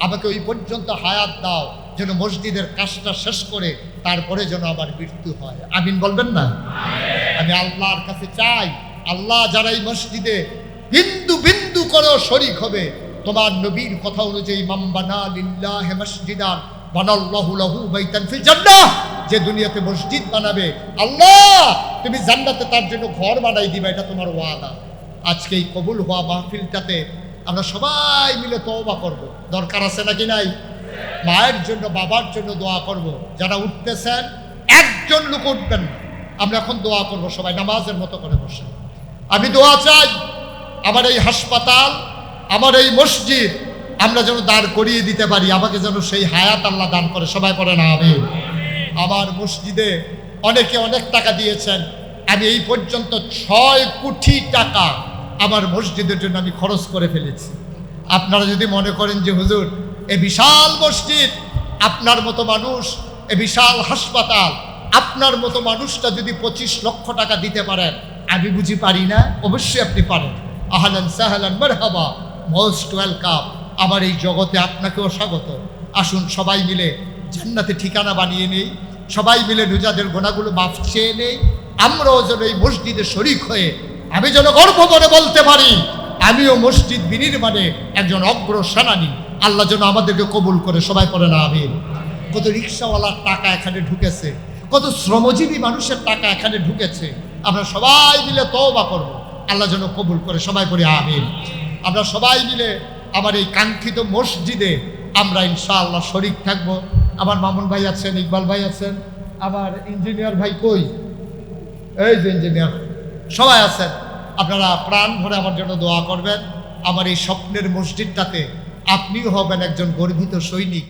আমাকে ওই পর্যন্ত হায়াত দাও, যেন মসজিদের কাজটা শেষ করে তারপরে যেন আমার মৃত্যু হয়। আমিন বলবেন না? আমি আল্লাহর কাছে চাই, আল্লাহ যারা এই মসজিদে বিন্দু বিন্দু করেও শরীক হবে, তোমার নবীর কথা অনুযায়ী, মান বানা লিল্লাহি মসজিদান বানাল্লাহু লাহু বাইতান ফিল জান্নাহ, যে দুনিয়াতে মসজিদ বানাবে, আল্লাহ তুমি জান্নাতে তার জন্য ঘর বানাই দিবা, এটা তোমার ওয়াদা। আজকে এই কবুল হওয়া মাহফিলটাতে আমরা সবাই মিলে তওবা করব। দরকার আছে নাকি নাই? মায়ের জন্য, বাবার জন্য দোয়া করব। যারা উঠতেছেন, একজন লোক উঠবেন না। আমরা এখন দোয়া করব, সবাই নামাজের মতো করে বসে। আমি দোয়া চাই, আমার এই হাসপাতাল, আমার এই মসজিদ আমরা যেন দাঁড় করিয়ে দিতে পারি, আমাকে যেন সেই হায়াত আল্লাহ দান করে। সবাই পড়ে না আমিন। আমার মসজিদে অনেকে অনেক টাকা দিয়েছেন। আমি এই পর্যন্ত 6 কোটি টাকা আমার মসজিদের জন্য আমি খরচ করে ফেলেছি। আপনারা যদি মনে করেন যে হুজুর এ বিশাল মসজিদ, আপনার মতো মানুষ, এ বিশাল হাসপাতাল, আপনার মতো মানুষটা যদি 25 লক্ষ টাকা দিতে পারেন, আমি বুঝি পারি না? অবশ্যই আপনি পারেন। আহলান সাহলান মারহাবা, মোস্ট ওয়েলকাম। আমার এই জগতে আপনাকেও স্বাগত। আসুন সবাই মিলে জান্নাতে ঠিকানা বানিয়ে নেই, সবাই মিলে নিজেদের গোনাগুলো মাফ চেয়ে নেই। আমরাও যেন এই মসজিদে শরিক হয়ে আমি যেন গর্ব করে বলতে পারি আমিও মসজিদ বিনির্মাণে একজন অগ্রসেনানী। আল্লাহ যেন আমাদেরকে কবুল করে, সবাই পড়ে না আমিন। কত রিক্সাওয়ালার টাকা এখানে ঢুকেছে, কত শ্রমজীবী মানুষের টাকা এখানে ঢুকেছে, আমরা সবাই মিলে তওবা করব, আল্লাহ যেন কবুল করে, সবাই পড়ে আমিন। আমরা সবাই মিলে আমার এই কাঙ্ক্ষিত মসজিদে আমরা ইনশাআল্লাহ শরিক থাকব। আমার মামুন ভাই আছেন, ইকবাল ভাই আছেন, আমার ইঞ্জিনিয়ার ভাই কই, এই যে ইঞ্জিনিয়ার, সবাই আছেন। আপনারা প্রাণ ভরে আমার জন্য দোয়া করবেন। আমার এই স্বপ্নের মসজিদটাতে আপনিও হবেন একজন গর্বিত সৈনিক।